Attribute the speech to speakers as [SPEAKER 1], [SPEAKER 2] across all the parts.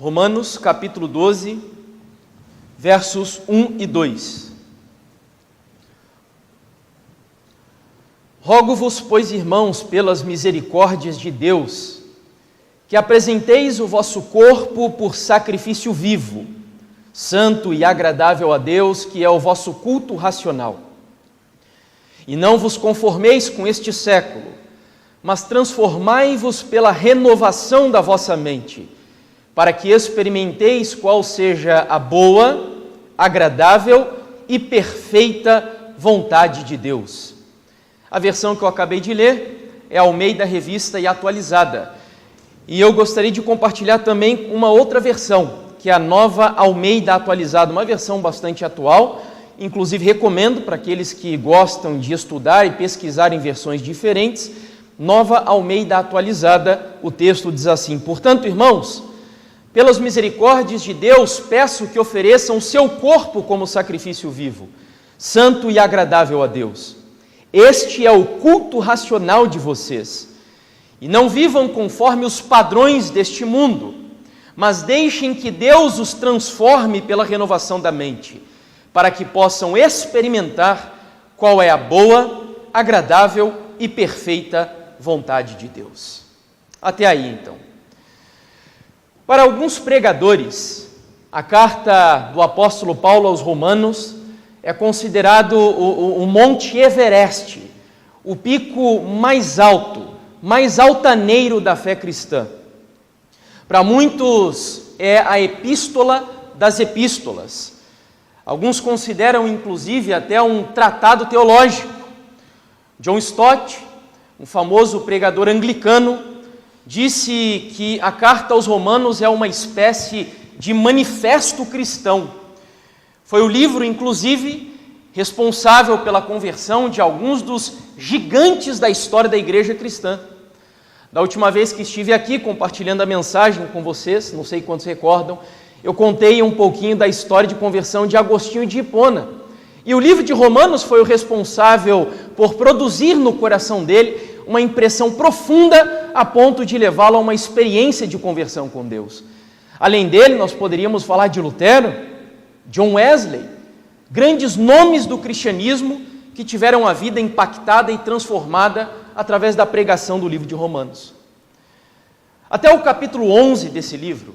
[SPEAKER 1] Romanos capítulo 12, versos 1 e 2. Rogo-vos, pois, irmãos, pelas misericórdias de Deus, que apresenteis o vosso corpo por sacrifício vivo, santo e agradável a Deus, que é o vosso culto racional. E não vos conformeis com este século, mas transformai-vos pela renovação da vossa mente, para que experimenteis qual seja a boa, agradável e perfeita vontade de Deus. A versão que eu acabei de ler é a Almeida Revista e Atualizada. E eu gostaria de compartilhar também uma outra versão, que é a Nova Almeida Atualizada, uma versão bastante atual. Inclusive recomendo para aqueles que gostam de estudar e pesquisar em versões diferentes, Nova Almeida Atualizada, o texto diz assim: portanto, irmãos, pelas misericórdias de Deus, peço que ofereçam o seu corpo como sacrifício vivo, santo e agradável a Deus. Este é o culto racional de vocês. E não vivam conforme os padrões deste mundo, mas deixem que Deus os transforme pela renovação da mente, para que possam experimentar qual é a boa, agradável e perfeita vontade de Deus. Até aí, então. Para alguns pregadores, a carta do apóstolo Paulo aos Romanos é considerado o Monte Everest, o pico mais alto, mais altaneiro da fé cristã. Para muitos é a epístola das epístolas. Alguns consideram inclusive até um tratado teológico. John Stott, um famoso pregador anglicano, disse que a carta aos Romanos é uma espécie de manifesto cristão. Foi o livro, inclusive, responsável pela conversão de alguns dos gigantes da história da igreja cristã. Da última vez que estive aqui compartilhando a mensagem com vocês, não sei quantos recordam, eu contei um pouquinho da história de conversão de Agostinho de Hipona. E o livro de Romanos foi o responsável por produzir no coração dele uma impressão profunda a ponto de levá-lo a uma experiência de conversão com Deus. Além dele, nós poderíamos falar de Lutero, John Wesley, grandes nomes do cristianismo que tiveram a vida impactada e transformada através da pregação do livro de Romanos. Até o capítulo 11 desse livro,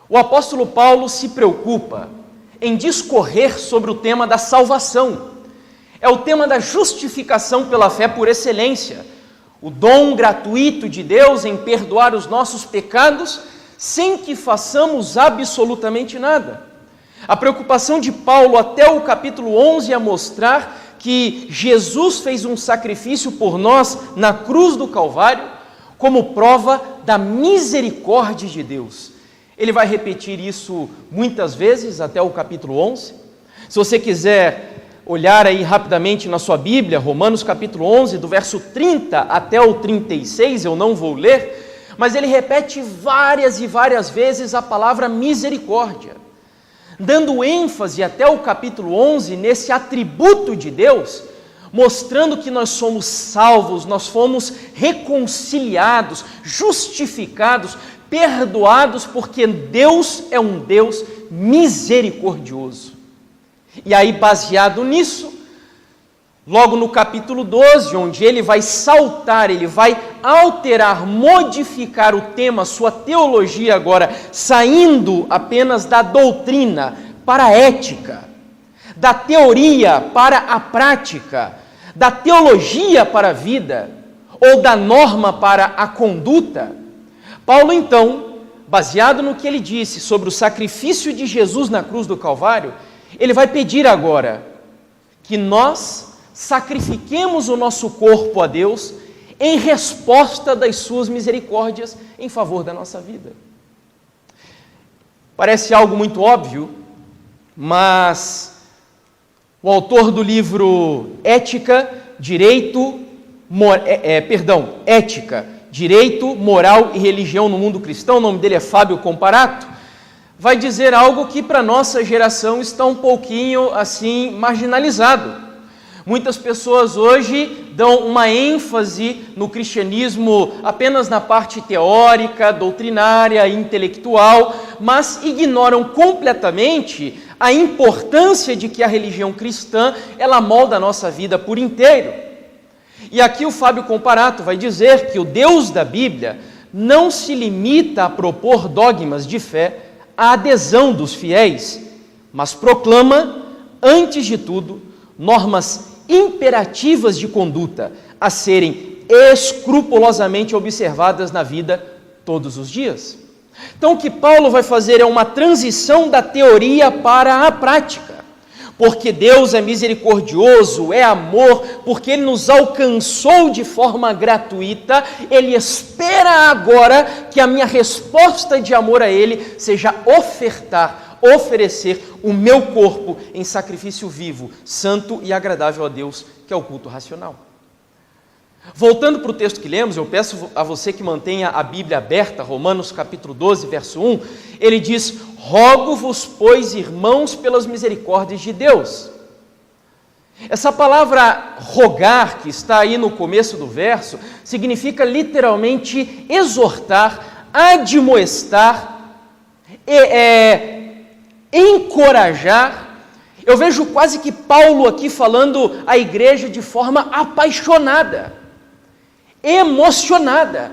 [SPEAKER 1] o apóstolo Paulo se preocupa em discorrer sobre o tema da salvação. É o tema da justificação pela fé por excelência, o dom gratuito de Deus em perdoar os nossos pecados sem que façamos absolutamente nada. A preocupação de Paulo até o capítulo 11 é mostrar que Jesus fez um sacrifício por nós na cruz do Calvário como prova da misericórdia de Deus. Ele vai repetir isso muitas vezes até o capítulo 11. Se você quiser olhar aí rapidamente na sua Bíblia, Romanos capítulo 11, do verso 30 até o 36, eu não vou ler, mas ele repete várias e várias vezes a palavra misericórdia, dando ênfase até o capítulo 11 nesse atributo de Deus, mostrando que nós somos salvos, nós fomos reconciliados, justificados, perdoados, porque Deus é um Deus misericordioso. E aí, baseado nisso, logo no capítulo 12, onde ele vai saltar, ele vai alterar, modificar o tema, sua teologia agora, saindo apenas da doutrina para a ética, da teoria para a prática, da teologia para a vida, ou da norma para a conduta. Paulo, então, baseado no que ele disse sobre o sacrifício de Jesus na cruz do Calvário, ele vai pedir agora que nós sacrifiquemos o nosso corpo a Deus em resposta das suas misericórdias em favor da nossa vida. Parece algo muito óbvio, mas o autor do livro Ética, Direito, Moral e Religião no Mundo Cristão, o nome dele é Fábio Comparato, vai dizer algo que para a nossa geração está um pouquinho assim marginalizado. Muitas pessoas hoje dão uma ênfase no cristianismo apenas na parte teórica, doutrinária, intelectual, mas ignoram completamente a importância de que a religião cristã, ela molda a nossa vida por inteiro. E aqui o Fábio Comparato vai dizer que o Deus da Bíblia não se limita a propor dogmas de fé à adesão dos fiéis, mas proclama, antes de tudo, normas imperativas de conduta a serem escrupulosamente observadas na vida todos os dias. Então o que Paulo vai fazer é uma transição da teoria para a prática, porque Deus é misericordioso, é amor, porque Ele nos alcançou de forma gratuita, Ele espera agora que a minha resposta de amor a Ele seja oferecer o meu corpo em sacrifício vivo, santo e agradável a Deus, que é o culto racional. Voltando para o texto que lemos, eu peço a você que mantenha a Bíblia aberta, Romanos capítulo 12, verso 1, ele diz: rogo-vos, pois, irmãos, pelas misericórdias de Deus. Essa palavra rogar, que está aí no começo do verso, significa literalmente exortar, admoestar, encorajar. Eu vejo quase que Paulo aqui falando à igreja de forma apaixonada, emocionada.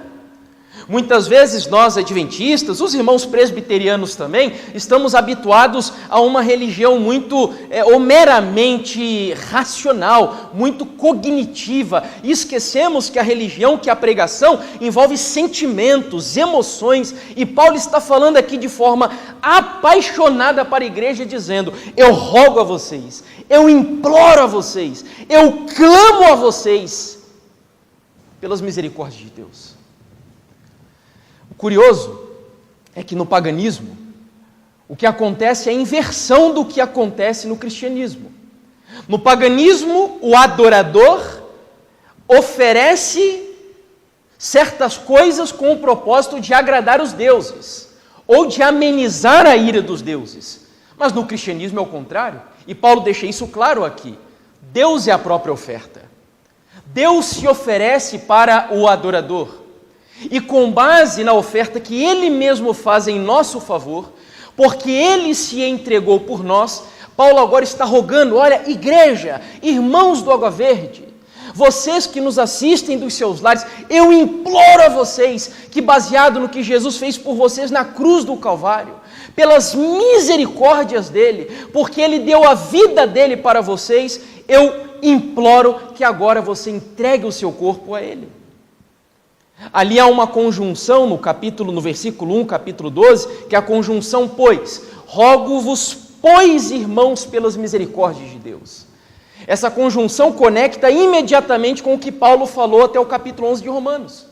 [SPEAKER 1] Muitas vezes nós adventistas, os irmãos presbiterianos também, estamos habituados a uma religião muito ou meramente racional, muito cognitiva, e esquecemos que a religião, que a pregação, envolve sentimentos, emoções, e Paulo está falando aqui de forma apaixonada para a igreja, dizendo: eu rogo a vocês, eu imploro a vocês, eu clamo a vocês, pelas misericórdias de Deus. O curioso é que no paganismo, o que acontece é a inversão do que acontece no cristianismo. No paganismo, o adorador oferece certas coisas com o propósito de agradar os deuses, ou de amenizar a ira dos deuses. Mas no cristianismo é o contrário, e Paulo deixa isso claro aqui. Deus é a própria oferta. Deus se oferece para o adorador. E com base na oferta que Ele mesmo faz em nosso favor, porque Ele se entregou por nós, Paulo agora está rogando: olha, igreja, irmãos do Água Verde, vocês que nos assistem dos seus lares, eu imploro a vocês que, baseado no que Jesus fez por vocês na cruz do Calvário, pelas misericórdias dEle, porque Ele deu a vida dEle para vocês, eu imploro que agora você entregue o seu corpo a Ele. Ali há uma conjunção no versículo 1, capítulo 12, que é a conjunção pois. Rogo-vos, pois, irmãos, pelas misericórdias de Deus. Essa conjunção conecta imediatamente com o que Paulo falou até o capítulo 11 de Romanos.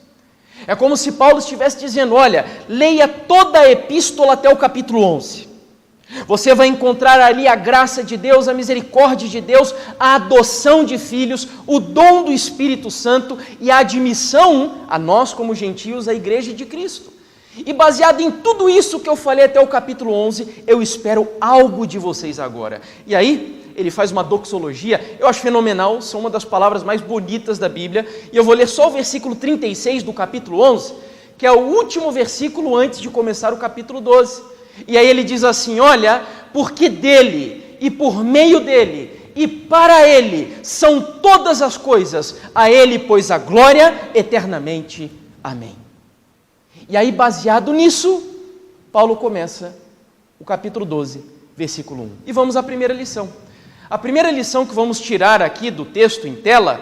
[SPEAKER 1] É como se Paulo estivesse dizendo: olha, leia toda a epístola até o capítulo 11. Você vai encontrar ali a graça de Deus, a misericórdia de Deus, a adoção de filhos, o dom do Espírito Santo e a admissão a nós como gentios, à igreja de Cristo. E baseado em tudo isso que eu falei até o capítulo 11, eu espero algo de vocês agora. E aí, ele faz uma doxologia, eu acho fenomenal, são uma das palavras mais bonitas da Bíblia, e eu vou ler só o versículo 36 do capítulo 11, que é o último versículo antes de começar o capítulo 12. E aí ele diz assim: olha, porque dele, e por meio dele, e para ele, são todas as coisas, a ele, pois, a glória eternamente. Amém. E aí, baseado nisso, Paulo começa o capítulo 12, versículo 1. E vamos à primeira lição. A primeira lição que vamos tirar aqui do texto em tela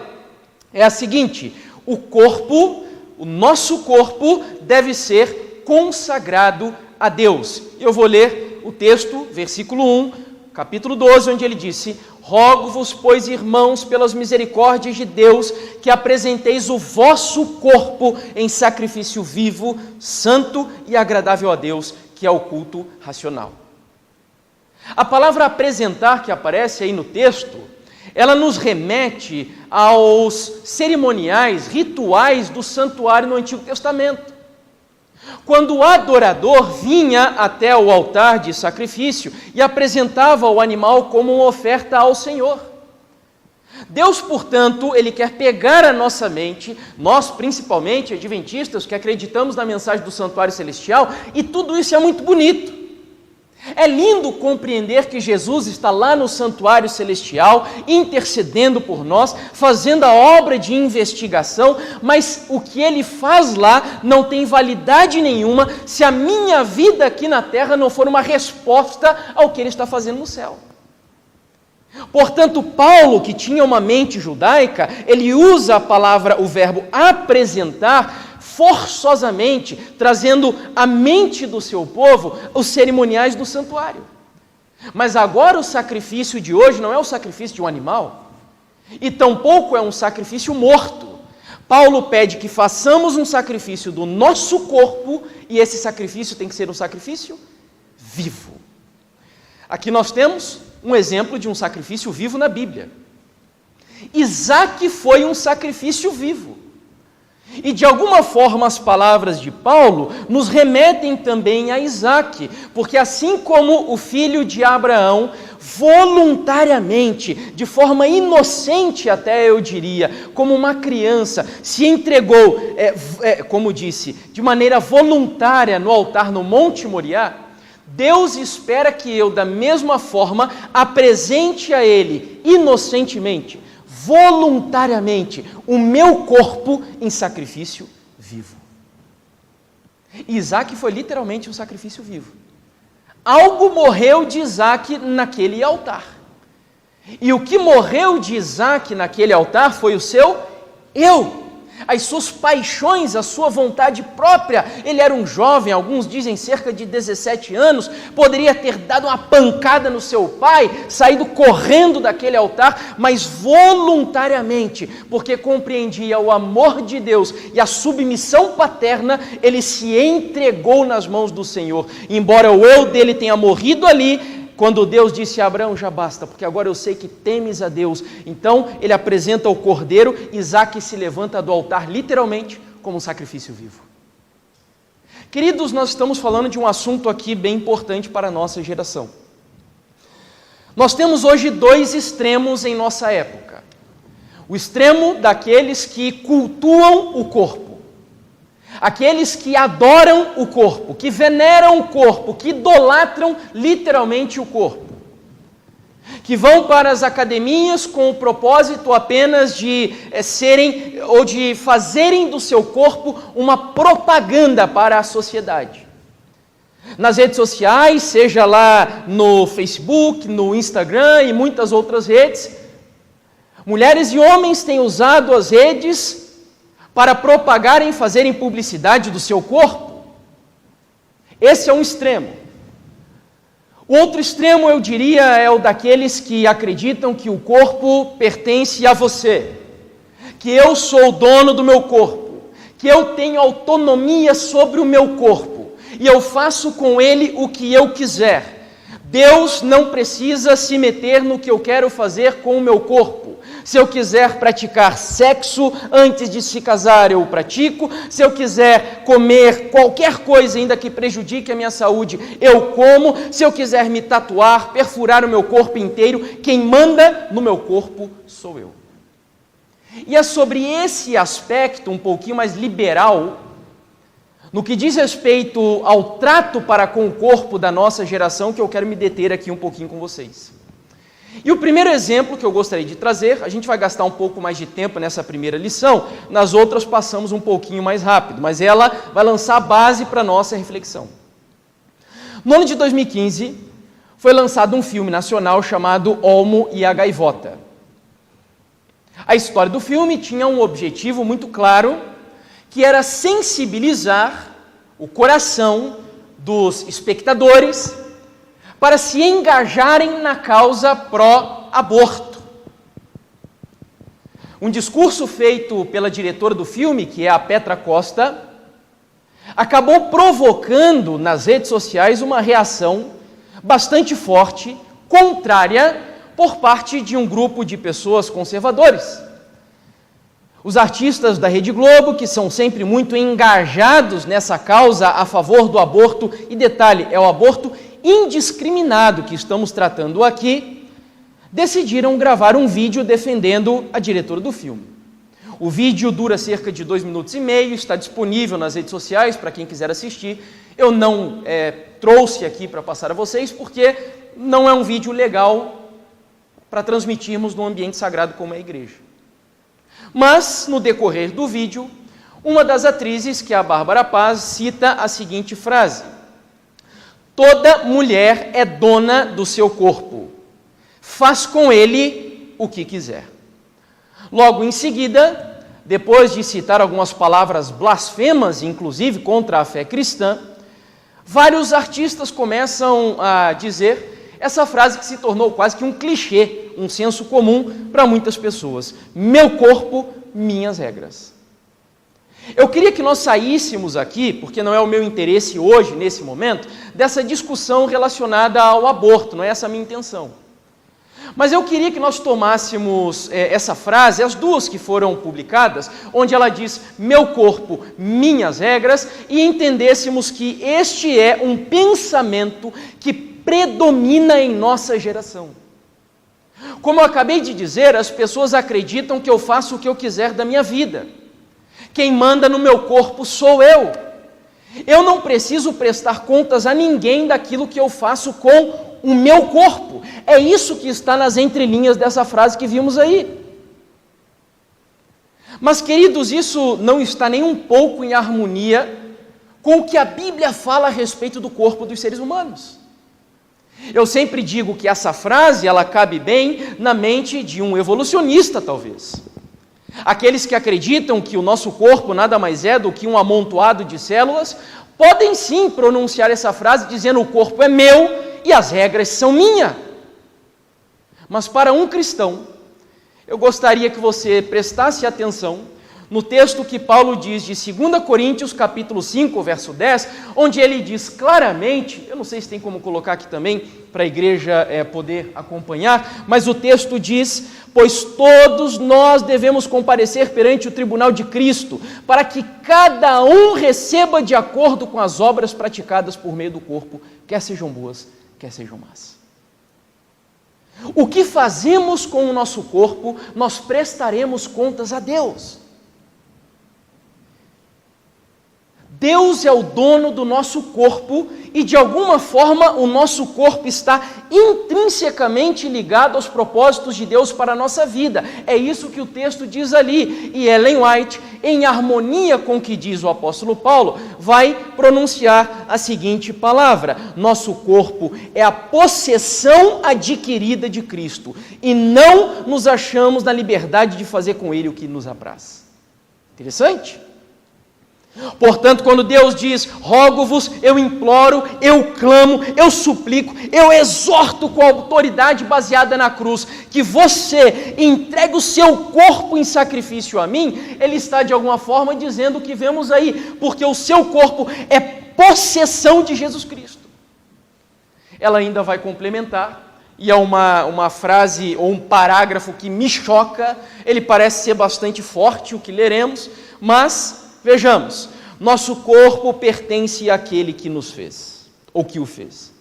[SPEAKER 1] é a seguinte: o nosso corpo deve ser consagrado a Deus. Eu vou ler o texto, versículo 1, capítulo 12, onde ele disse: rogo-vos, pois, irmãos, pelas misericórdias de Deus, que apresenteis o vosso corpo em sacrifício vivo, santo e agradável a Deus, que é o culto racional. A palavra apresentar que aparece aí no texto, ela nos remete aos cerimoniais, rituais do santuário no Antigo Testamento. Quando o adorador vinha até o altar de sacrifício e apresentava o animal como uma oferta ao Senhor. Deus, portanto, Ele quer pegar a nossa mente, nós principalmente adventistas que acreditamos na mensagem do santuário celestial, e tudo isso é muito bonito. É lindo compreender que Jesus está lá no santuário celestial, intercedendo por nós, fazendo a obra de investigação, mas o que ele faz lá não tem validade nenhuma se a minha vida aqui na terra não for uma resposta ao que ele está fazendo no céu. Portanto, Paulo, que tinha uma mente judaica, ele usa a palavra, o verbo apresentar, forçosamente, trazendo à mente do seu povo os cerimoniais do santuário. Mas agora o sacrifício de hoje não é o sacrifício de um animal, e tampouco é um sacrifício morto. Paulo pede que façamos um sacrifício do nosso corpo, e esse sacrifício tem que ser um sacrifício vivo. Aqui nós temos um exemplo de um sacrifício vivo na Bíblia. Isaque foi um sacrifício vivo. E de alguma forma as palavras de Paulo nos remetem também a Isaque, porque assim como o filho de Abraão, voluntariamente, de forma inocente até eu diria, como uma criança, se entregou, como disse, de maneira voluntária no altar no Monte Moriá, Deus espera que eu, da mesma forma, apresente a Ele, inocentemente, voluntariamente, o meu corpo em sacrifício vivo. Isaque foi literalmente um sacrifício vivo. Algo morreu de Isaque naquele altar. E o que morreu de Isaque naquele altar foi o seu eu. As suas paixões, a sua vontade própria. Ele era um jovem, alguns dizem cerca de 17 anos, poderia ter dado uma pancada no seu pai, saído correndo daquele altar, mas voluntariamente, porque compreendia o amor de Deus e a submissão paterna, ele se entregou nas mãos do Senhor. Embora o eu dele tenha morrido ali, quando Deus disse a Abraão, já basta, porque agora eu sei que temes a Deus. Então, ele apresenta o cordeiro, Isaque se levanta do altar, literalmente, como um sacrifício vivo. Queridos, nós estamos falando de um assunto aqui bem importante para a nossa geração. Nós temos hoje dois extremos em nossa época. O extremo daqueles que cultuam o corpo. Aqueles que adoram o corpo, que veneram o corpo, que idolatram literalmente o corpo, que vão para as academias com o propósito apenas de serem ou de fazerem do seu corpo uma propaganda para a sociedade. Nas redes sociais, seja lá no Facebook, no Instagram e muitas outras redes, mulheres e homens têm usado as redes para propagarem, fazerem publicidade do seu corpo. Esse é um extremo. O outro extremo, eu diria, é o daqueles que acreditam que o corpo pertence a você, que eu sou o dono do meu corpo, que eu tenho autonomia sobre o meu corpo, e eu faço com ele o que eu quiser. Deus não precisa se meter no que eu quero fazer com o meu corpo. Se eu quiser praticar sexo antes de se casar, eu pratico. Se eu quiser comer qualquer coisa ainda que prejudique a minha saúde, eu como. Se eu quiser me tatuar, perfurar o meu corpo inteiro, quem manda no meu corpo sou eu. E é sobre esse aspecto um pouquinho mais liberal, no que diz respeito ao trato para com o corpo da nossa geração, que eu quero me deter aqui um pouquinho com vocês. E o primeiro exemplo que eu gostaria de trazer, a gente vai gastar um pouco mais de tempo nessa primeira lição, nas outras passamos um pouquinho mais rápido, mas ela vai lançar a base para a nossa reflexão. No ano de 2015, foi lançado um filme nacional chamado Olmo e a Gaivota. A história do filme tinha um objetivo muito claro, que era sensibilizar o coração dos espectadores para se engajarem na causa pró-aborto. Um discurso feito pela diretora do filme, que é a Petra Costa, acabou provocando nas redes sociais uma reação bastante forte, contrária, por parte de um grupo de pessoas conservadores. Os artistas da Rede Globo, que são sempre muito engajados nessa causa a favor do aborto, e detalhe, é o aborto indiscriminado que estamos tratando aqui, decidiram gravar um vídeo defendendo a diretora do filme. O vídeo dura cerca de 2 minutos e meio, está disponível nas redes sociais para quem quiser assistir. Eu não trouxe aqui para passar a vocês, porque não é um vídeo legal para transmitirmos num ambiente sagrado como é a igreja. Mas, no decorrer do vídeo, uma das atrizes, que é a Bárbara Paz, cita a seguinte frase: toda mulher é dona do seu corpo, faz com ele o que quiser. Logo em seguida, depois de citar algumas palavras blasfemas, inclusive contra a fé cristã, vários artistas começam a dizer essa frase que se tornou quase que um clichê, um senso comum para muitas pessoas: meu corpo, minhas regras. Eu queria que nós saíssemos aqui, porque não é o meu interesse hoje, nesse momento, dessa discussão relacionada ao aborto, não é essa a minha intenção. Mas eu queria que nós tomássemos essa frase, as duas que foram publicadas, onde ela diz, meu corpo, minhas regras, e entendêssemos que este é um pensamento que predomina em nossa geração. Como eu acabei de dizer, as pessoas acreditam que eu faço o que eu quiser da minha vida. Quem manda no meu corpo sou eu. Eu não preciso prestar contas a ninguém daquilo que eu faço com o meu corpo. É isso que está nas entrelinhas dessa frase que vimos aí. Mas, queridos, isso não está nem um pouco em harmonia com o que a Bíblia fala a respeito do corpo dos seres humanos. Eu sempre digo que essa frase, ela cabe bem na mente de um evolucionista, talvez. Aqueles que acreditam que o nosso corpo nada mais é do que um amontoado de células, podem sim pronunciar essa frase dizendo o corpo é meu e as regras são minhas. Mas para um cristão, eu gostaria que você prestasse atenção no texto que Paulo diz de 2 Coríntios, capítulo 5, verso 10, onde ele diz claramente, eu não sei se tem como colocar aqui também, para a igreja poder acompanhar, mas o texto diz, pois todos nós devemos comparecer perante o tribunal de Cristo, para que cada um receba de acordo com as obras praticadas por meio do corpo, quer sejam boas, quer sejam más. O que fazemos com o nosso corpo, nós prestaremos contas a Deus. Deus é o dono do nosso corpo e, de alguma forma, o nosso corpo está intrinsecamente ligado aos propósitos de Deus para a nossa vida. É isso que o texto diz ali. E Ellen White, em harmonia com o que diz o apóstolo Paulo, vai pronunciar a seguinte palavra: nosso corpo é a possessão adquirida de Cristo e não nos achamos na liberdade de fazer com ele o que nos apraz. Interessante? Portanto, quando Deus diz, rogo-vos, eu imploro, eu clamo, eu suplico, eu exorto com a autoridade baseada na cruz, que você entregue o seu corpo em sacrifício a mim, Ele está de alguma forma dizendo o que vemos aí, porque o seu corpo é possessão de Jesus Cristo. Ela ainda vai complementar, e é uma frase ou um parágrafo que me choca, ele parece ser bastante forte, o que leremos, mas vejamos, nosso corpo pertence àquele que nos fez, ou que o fez.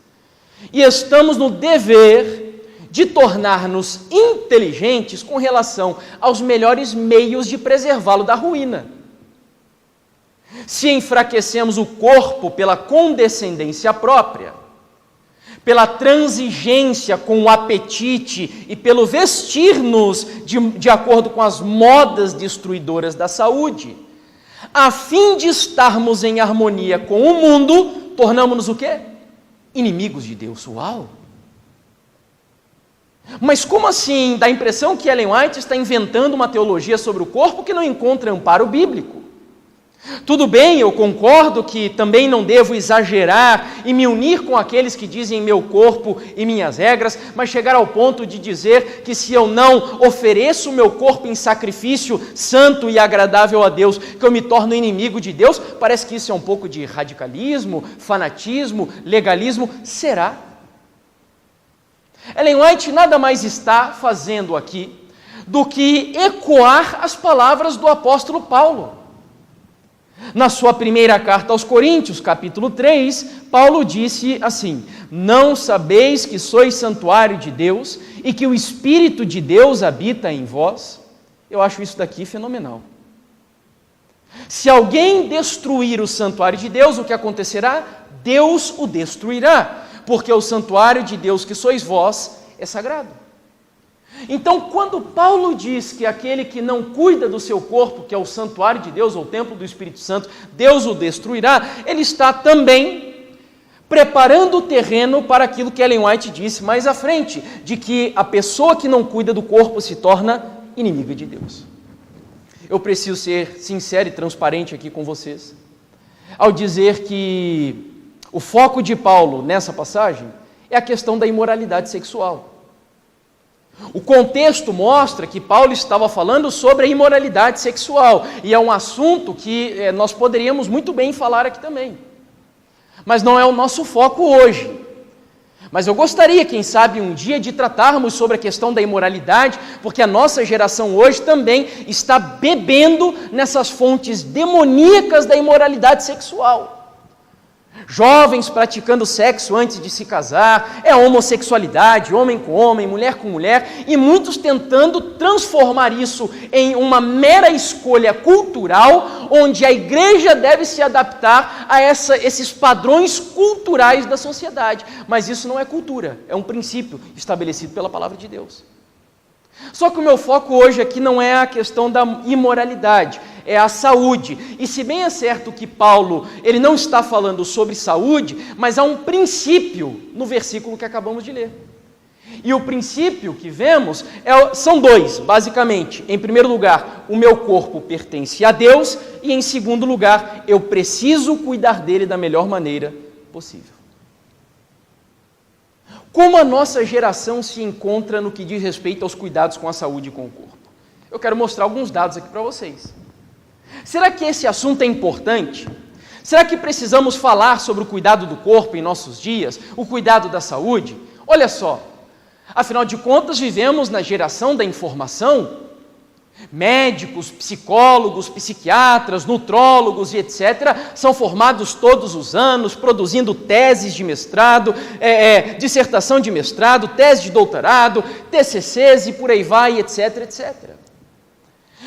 [SPEAKER 1] E estamos no dever de tornar-nos inteligentes com relação aos melhores meios de preservá-lo da ruína. Se enfraquecemos o corpo pela condescendência própria, pela transigência com o apetite e pelo vestir-nos de acordo com as modas destruidoras da saúde, a fim de estarmos em harmonia com o mundo, tornamos-nos o quê? Inimigos de Deus. Uau! Mas como assim? Dá a impressão que Ellen White está inventando uma teologia sobre o corpo que não encontra amparo bíblico. Tudo bem, eu concordo que também não devo exagerar e me unir com aqueles que dizem meu corpo e minhas regras, mas chegar ao ponto de dizer que se eu não ofereço o meu corpo em sacrifício santo e agradável a Deus, que eu me torno inimigo de Deus, parece que isso é um pouco de radicalismo, fanatismo, legalismo. Será? Ellen White nada mais está fazendo aqui do que ecoar as palavras do apóstolo Paulo. Na sua primeira carta aos Coríntios, capítulo 3, Paulo disse assim, não sabeis que sois santuário de Deus e que o Espírito de Deus habita em vós? Eu acho isso daqui fenomenal. Se alguém destruir o santuário de Deus, o que acontecerá? Deus o destruirá, porque o santuário de Deus que sois vós é sagrado. Então, quando Paulo diz que aquele que não cuida do seu corpo, que é o santuário de Deus, ou o templo do Espírito Santo, Deus o destruirá, ele está também preparando o terreno para aquilo que Ellen White disse mais à frente, de que a pessoa que não cuida do corpo se torna inimiga de Deus. Eu preciso ser sincero e transparente aqui com vocês, ao dizer que o foco de Paulo nessa passagem é a questão da imoralidade sexual. O contexto mostra que Paulo estava falando sobre a imoralidade sexual, e é um assunto que nós poderíamos muito bem falar aqui também. Mas não é o nosso foco hoje. Mas eu gostaria, quem sabe, um dia de tratarmos sobre a questão da imoralidade, porque a nossa geração hoje também está bebendo nessas fontes demoníacas da imoralidade sexual. Jovens praticando sexo antes de se casar, é homossexualidade, homem com homem, mulher com mulher, e muitos tentando transformar isso em uma mera escolha cultural, onde a igreja deve se adaptar a esses padrões culturais da sociedade. Mas isso não é cultura, é um princípio estabelecido pela palavra de Deus. Só que o meu foco hoje aqui não é a questão da imoralidade, é a saúde. E se bem é certo que Paulo, ele não está falando sobre saúde, mas há um princípio no versículo que acabamos de ler. E o princípio que vemos são dois, basicamente. Em primeiro lugar, o meu corpo pertence a Deus, e em segundo lugar, eu preciso cuidar dele da melhor maneira possível. Como a nossa geração se encontra no que diz respeito aos cuidados com a saúde e com o corpo? Eu quero mostrar alguns dados aqui para vocês. Será que esse assunto é importante? Será que precisamos falar sobre o cuidado do corpo em nossos dias, o cuidado da saúde? Olha só, afinal de contas vivemos na geração da informação. Médicos, psicólogos, psiquiatras, nutrólogos e etc. são formados todos os anos, produzindo teses de mestrado, dissertação de mestrado, tese de doutorado, TCCs e por aí vai, etc, etc.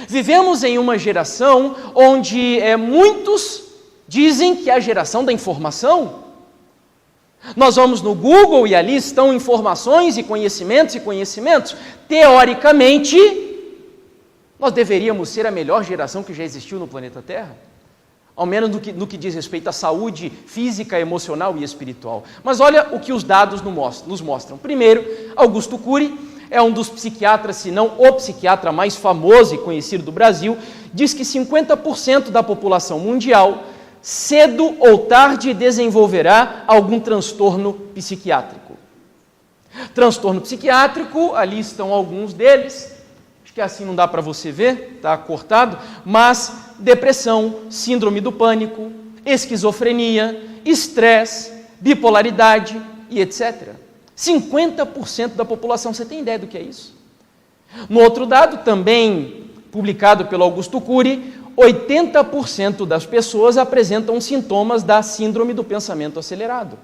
[SPEAKER 1] Vivemos em uma geração onde muitos dizem que é a geração da informação. Nós vamos no Google e ali estão informações e conhecimentos. Teoricamente, nós deveríamos ser a melhor geração que já existiu no planeta Terra, ao menos no que diz respeito à saúde física, emocional e espiritual. Mas olha o que os dados nos mostram. Primeiro, Augusto Cury é um dos psiquiatras, se não o psiquiatra mais famoso e conhecido do Brasil, diz que 50% da população mundial, cedo ou tarde, desenvolverá algum transtorno psiquiátrico. Transtorno psiquiátrico, ali estão alguns deles, que assim não dá para você ver, está cortado, mas depressão, síndrome do pânico, esquizofrenia, estresse, bipolaridade e etc. 50% da população, você tem ideia do que é isso? No outro dado, também publicado pelo Augusto Cury, 80% das pessoas apresentam sintomas da síndrome do pensamento acelerado.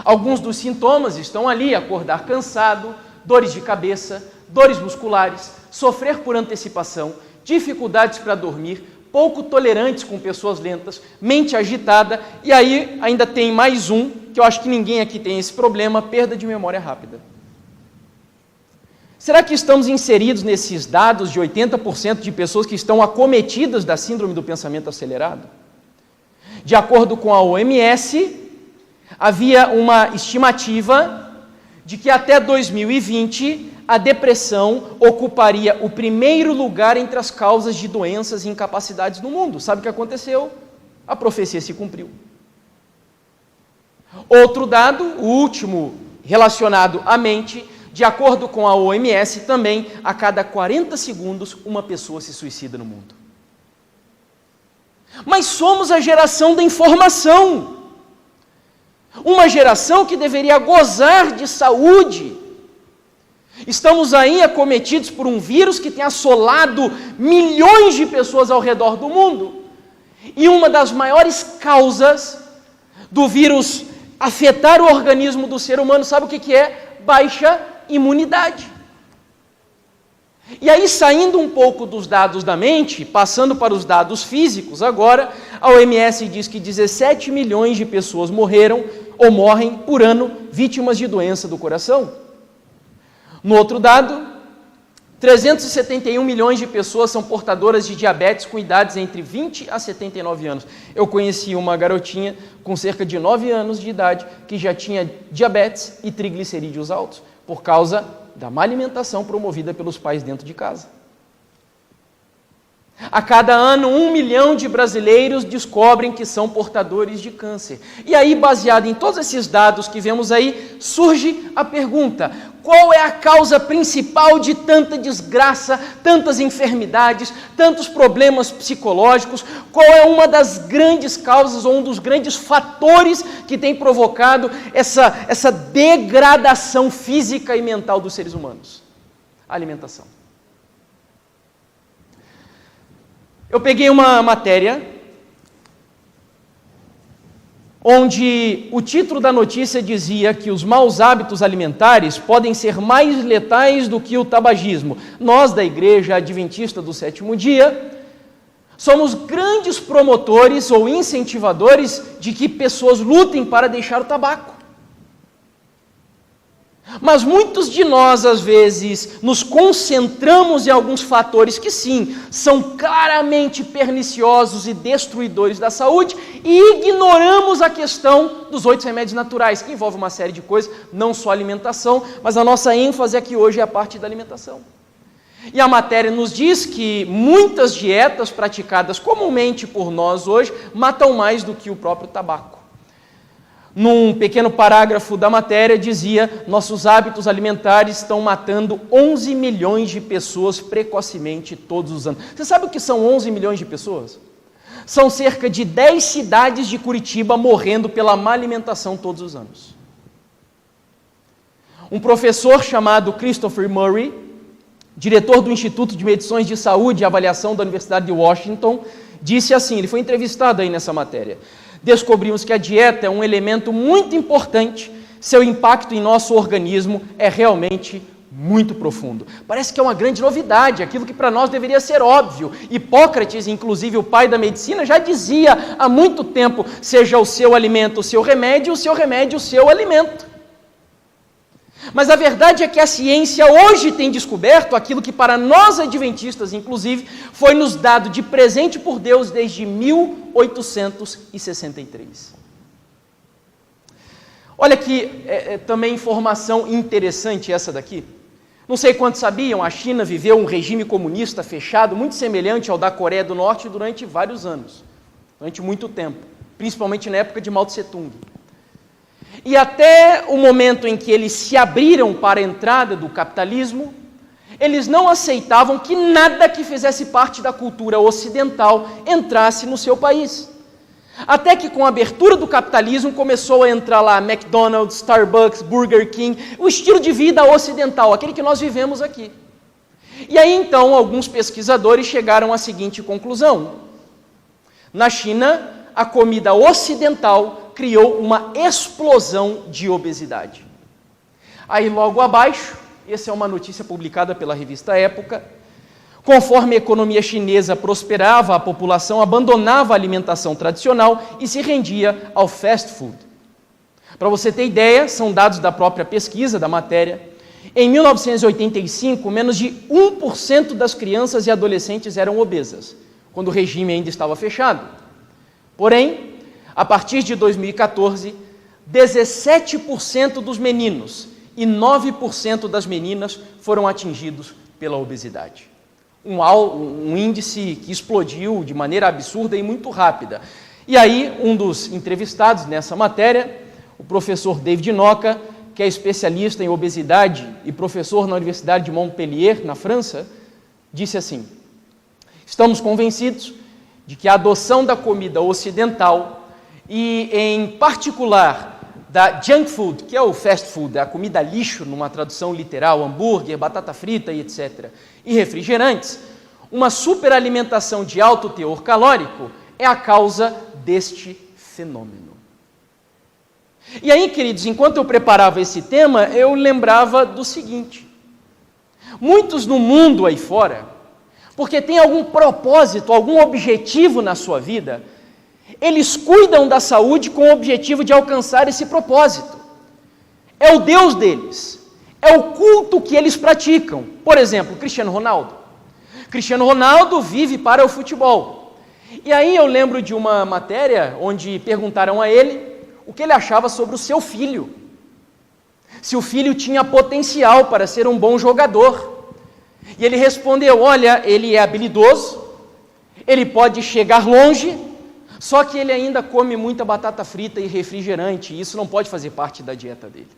[SPEAKER 1] Alguns dos sintomas estão ali: acordar cansado, dores de cabeça, dores musculares, sofrer por antecipação, dificuldades para dormir, pouco tolerantes com pessoas lentas, mente agitada, e aí ainda tem mais um, que eu acho que ninguém aqui tem esse problema: perda de memória rápida. Será que estamos inseridos nesses dados de 80% de pessoas que estão acometidas da síndrome do pensamento acelerado? De acordo com a OMS, havia uma estimativa de que até 2020 a depressão ocuparia o primeiro lugar entre as causas de doenças e incapacidades no mundo. Sabe o que aconteceu? A profecia se cumpriu. Outro dado, o último relacionado à mente, de acordo com a OMS, também a cada 40 segundos uma pessoa se suicida no mundo. Mas somos a geração da informação. Uma geração que deveria gozar de saúde. Estamos aí acometidos por um vírus que tem assolado milhões de pessoas ao redor do mundo. E uma das maiores causas do vírus afetar o organismo do ser humano, sabe o que é? Baixa imunidade. E aí, saindo um pouco dos dados da mente, passando para os dados físicos agora, a OMS diz que 17 milhões de pessoas morreram ou morrem por ano vítimas de doença do coração. No outro dado, 371 milhões de pessoas são portadoras de diabetes com idades entre 20 a 79 anos. Eu conheci uma garotinha com cerca de 9 anos de idade que já tinha diabetes e triglicerídeos altos por causa da má alimentação promovida pelos pais dentro de casa. A cada ano, 1 milhão de brasileiros descobrem que são portadores de câncer. E aí, baseado em todos esses dados que vemos aí, surge a pergunta: qual é a causa principal de tanta desgraça, tantas enfermidades, tantos problemas psicológicos? Qual é uma das grandes causas ou um dos grandes fatores que tem provocado essa degradação física e mental dos seres humanos? A alimentação. Eu peguei uma matéria onde o título da notícia dizia que os maus hábitos alimentares podem ser mais letais do que o tabagismo. Nós, da Igreja Adventista do Sétimo Dia, somos grandes promotores ou incentivadores de que pessoas lutem para deixar o tabaco. Mas muitos de nós, às vezes, nos concentramos em alguns fatores que, sim, são claramente perniciosos e destruidores da saúde e ignoramos a questão dos 8 remédios naturais, que envolve uma série de coisas, não só alimentação, mas a nossa ênfase aqui hoje é a parte da alimentação. E a matéria nos diz que muitas dietas praticadas comumente por nós hoje matam mais do que o próprio tabaco. Num pequeno parágrafo da matéria dizia: nossos hábitos alimentares estão matando 11 milhões de pessoas precocemente todos os anos. Você sabe o que são 11 milhões de pessoas? São cerca de 10 cidades de Curitiba morrendo pela má alimentação todos os anos. Um professor chamado Christopher Murray, diretor do Instituto de Medições de Saúde e Avaliação da Universidade de Washington, disse assim, ele foi entrevistado aí nessa matéria: descobrimos que a dieta é um elemento muito importante, seu impacto em nosso organismo é realmente muito profundo. Parece que é uma grande novidade, aquilo que para nós deveria ser óbvio. Hipócrates, inclusive o pai da medicina, já dizia há muito tempo: seja o seu alimento o seu remédio, o seu remédio o seu alimento. Mas a verdade é que a ciência hoje tem descoberto aquilo que para nós adventistas, inclusive, foi nos dado de presente por Deus desde 1863. Olha que também informação interessante essa daqui. Não sei quantos sabiam, a China viveu um regime comunista fechado, muito semelhante ao da Coreia do Norte durante vários anos, durante muito tempo, principalmente na época de Mao Tse-tung. E até o momento em que eles se abriram para a entrada do capitalismo, eles não aceitavam que nada que fizesse parte da cultura ocidental entrasse no seu país. Até que com a abertura do capitalismo começou a entrar lá McDonald's, Starbucks, Burger King, o estilo de vida ocidental, aquele que nós vivemos aqui. E aí então alguns pesquisadores chegaram à seguinte conclusão: na China, a comida ocidental criou uma explosão de obesidade. Aí logo abaixo, essa é uma notícia publicada pela revista Época, conforme a economia chinesa prosperava, a população abandonava a alimentação tradicional e se rendia ao fast food. Para você ter ideia, são dados da própria pesquisa da matéria, em 1985, menos de 1% das crianças e adolescentes eram obesas, quando o regime ainda estava fechado. Porém, a partir de 2014, 17% dos meninos e 9% das meninas foram atingidos pela obesidade. Um índice que explodiu de maneira absurda e muito rápida. E aí, um dos entrevistados nessa matéria, o professor David Noca, que é especialista em obesidade e professor na Universidade de Montpellier, na França, disse assim: estamos convencidos de que a adoção da comida ocidental e, em particular, da junk food, que é o fast food, a comida lixo, numa tradução literal, hambúrguer, batata frita e etc., e refrigerantes, uma superalimentação de alto teor calórico é a causa deste fenômeno. E aí, queridos, enquanto eu preparava esse tema, eu lembrava do seguinte: Muitos no mundo aí fora, porque tem algum propósito, algum objetivo na sua vida, eles cuidam da saúde com o objetivo de alcançar esse propósito. É o Deus deles, é o culto que eles praticam. Por exemplo, Cristiano Ronaldo. Cristiano Ronaldo vive para o futebol. E aí eu lembro de uma matéria onde perguntaram a ele o que ele achava sobre o seu filho. Se o filho tinha potencial para ser um bom jogador. E ele respondeu: olha, ele é habilidoso, ele pode chegar longe, só que ele ainda come muita batata frita e refrigerante, e isso não pode fazer parte da dieta dele.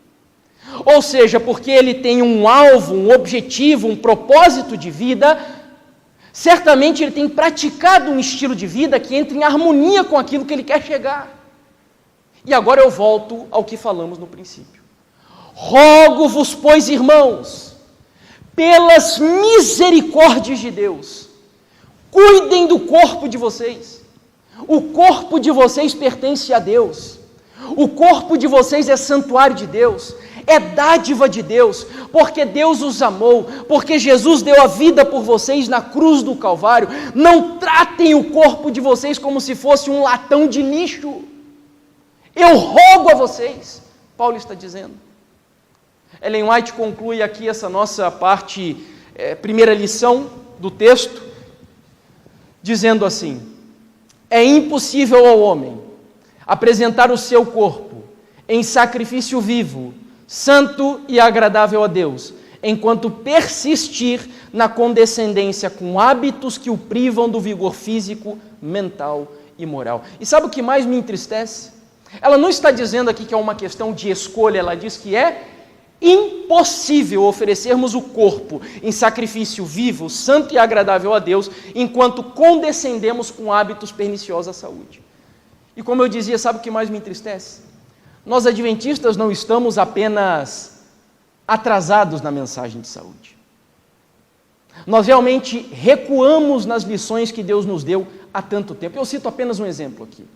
[SPEAKER 1] Ou seja, porque ele tem um alvo, um objetivo, um propósito de vida, certamente ele tem praticado um estilo de vida que entra em harmonia com aquilo que ele quer chegar. E agora eu volto ao que falamos no princípio. Rogo-vos, pois, irmãos, pelas misericórdias de Deus, cuidem do corpo de vocês. O corpo de vocês pertence a Deus. O corpo de vocês é santuário de Deus, é dádiva de Deus, porque Deus os amou, porque Jesus deu a vida por vocês na cruz do Calvário. Não tratem o corpo de vocês como se fosse um latão de lixo. Eu rogo a vocês, Paulo está dizendo. Ellen White conclui aqui essa nossa parte, primeira lição do texto, dizendo assim: é impossível ao homem apresentar o seu corpo em sacrifício vivo, santo e agradável a Deus, enquanto persistir na condescendência com hábitos que o privam do vigor físico, mental e moral. E sabe o que mais me entristece? Ela não está dizendo aqui que é uma questão de escolha, ela diz que é impossível oferecermos o corpo em sacrifício vivo, santo e agradável a Deus, enquanto condescendemos com hábitos perniciosos à saúde. E como eu dizia, sabe o que mais me entristece? Nós adventistas não estamos apenas atrasados na mensagem de saúde. Nós realmente recuamos nas lições que Deus nos deu há tanto tempo. Eu cito apenas um exemplo aqui.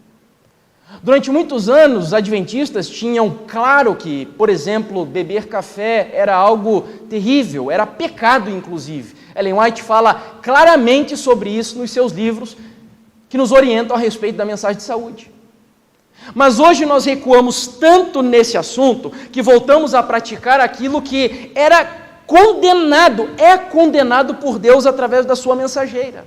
[SPEAKER 1] Durante muitos anos, os adventistas tinham claro que, por exemplo, beber café era algo terrível, era pecado inclusive. Ellen White fala claramente sobre isso nos seus livros, que nos orientam a respeito da mensagem de saúde. Mas hoje nós recuamos tanto nesse assunto, que voltamos a praticar aquilo que era condenado, é condenado por Deus através da sua mensageira.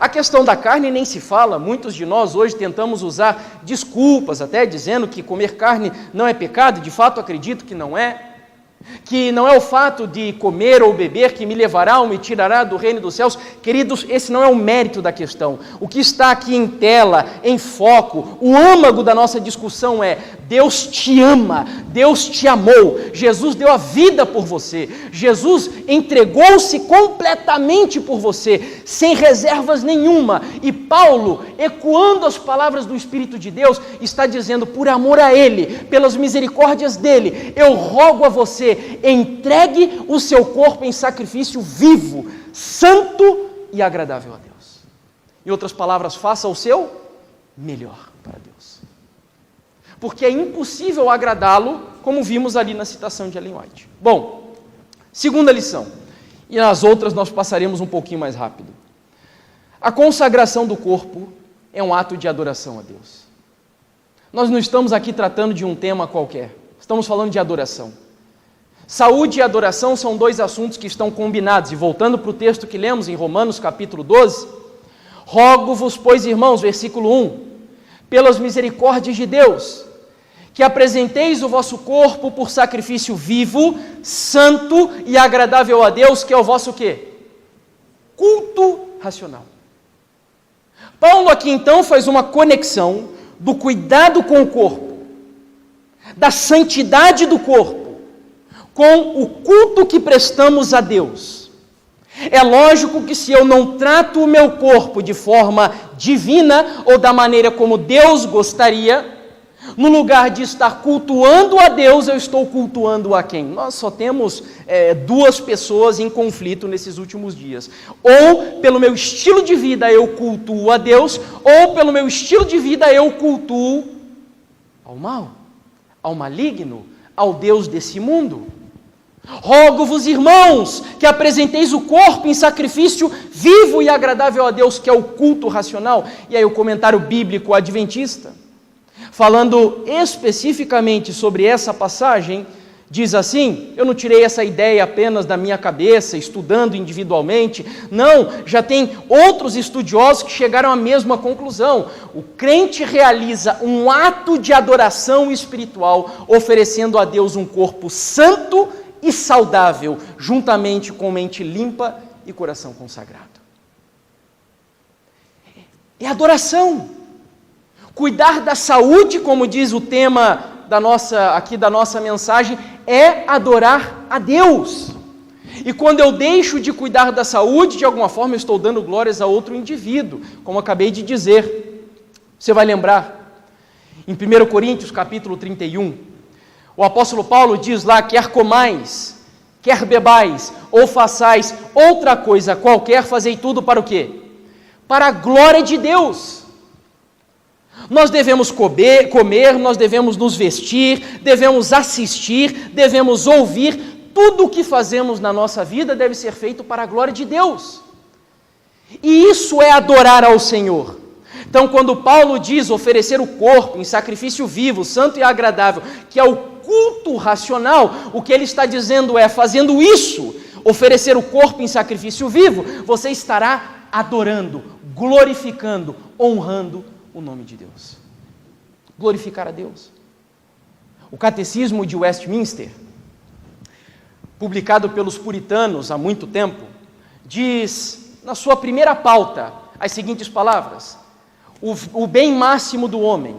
[SPEAKER 1] A questão da carne nem se fala, muitos de nós hoje tentamos usar desculpas, até dizendo que comer carne não é pecado, de fato acredito que não é o fato de comer ou beber que me levará ou me tirará do reino dos céus. Queridos, esse não é o mérito da questão. O que está aqui em tela, em foco, o âmago da nossa discussão é: Deus te ama, Deus te amou, Jesus deu a vida por você, Jesus entregou-se completamente por você, sem reservas nenhuma. E Paulo, ecoando as palavras do Espírito de Deus, está dizendo: por amor a Ele, pelas misericórdias dEle, eu rogo a você, entregue o seu corpo em sacrifício vivo, santo e agradável a Deus. Em outras palavras, faça o seu melhor para Deus. Porque é impossível agradá-lo, como vimos ali na citação de Ellen White. Bom, segunda lição, e nas outras nós passaremos um pouquinho mais rápido. A consagração do corpo é um ato de adoração a Deus. Nós não estamos aqui tratando de um tema qualquer, estamos falando de adoração. Saúde e adoração são dois assuntos que estão combinados. E voltando para o texto que lemos em Romanos capítulo 12, rogo-vos, pois, irmãos, versículo 1, pelas misericórdias de Deus, que apresenteis o vosso corpo por sacrifício vivo, santo e agradável a Deus, que é o vosso quê? Culto racional. Paulo aqui então faz uma conexão do cuidado com o corpo, da santidade do corpo, com o culto que prestamos a Deus. É lógico que se eu não trato o meu corpo de forma divina ou da maneira como Deus gostaria, no lugar de estar cultuando a Deus, eu estou cultuando a quem? Nós só temos duas pessoas em conflito nesses últimos dias. Ou pelo meu estilo de vida eu cultuo a Deus, ou pelo meu estilo de vida eu cultuo ao mal, ao maligno, ao Deus desse mundo. Rogo-vos, irmãos, que apresenteis o corpo em sacrifício vivo e agradável a Deus, que é o culto racional. E aí o comentário bíblico adventista, falando especificamente sobre essa passagem, diz assim, eu não tirei essa ideia apenas da minha cabeça, estudando individualmente, não, já tem outros estudiosos que chegaram à mesma conclusão. O crente realiza um ato de adoração espiritual, oferecendo a Deus um corpo santo e saudável, juntamente com mente limpa e coração consagrado. É adoração. Cuidar da saúde, como diz o tema da nossa mensagem, é adorar a Deus. E quando eu deixo de cuidar da saúde, de alguma forma eu estou dando glórias a outro indivíduo, como acabei de dizer. Você vai lembrar, em 1 Coríntios capítulo 31, o apóstolo Paulo diz lá, quer comais, quer bebais, ou façais outra coisa qualquer, fazei tudo para o quê? Para a glória de Deus. Nós devemos comer, nós devemos nos vestir, devemos assistir, devemos ouvir, tudo o que fazemos na nossa vida deve ser feito para a glória de Deus. E isso é adorar ao Senhor. Então, quando Paulo diz oferecer o corpo em sacrifício vivo, santo e agradável, que é o culto racional, o que ele está dizendo é, fazendo isso, oferecer o corpo em sacrifício vivo, você estará adorando, glorificando, honrando o nome de Deus. Glorificar a Deus. O Catecismo de Westminster, publicado pelos puritanos há muito tempo, diz na sua primeira pauta as seguintes palavras: o bem máximo do homem,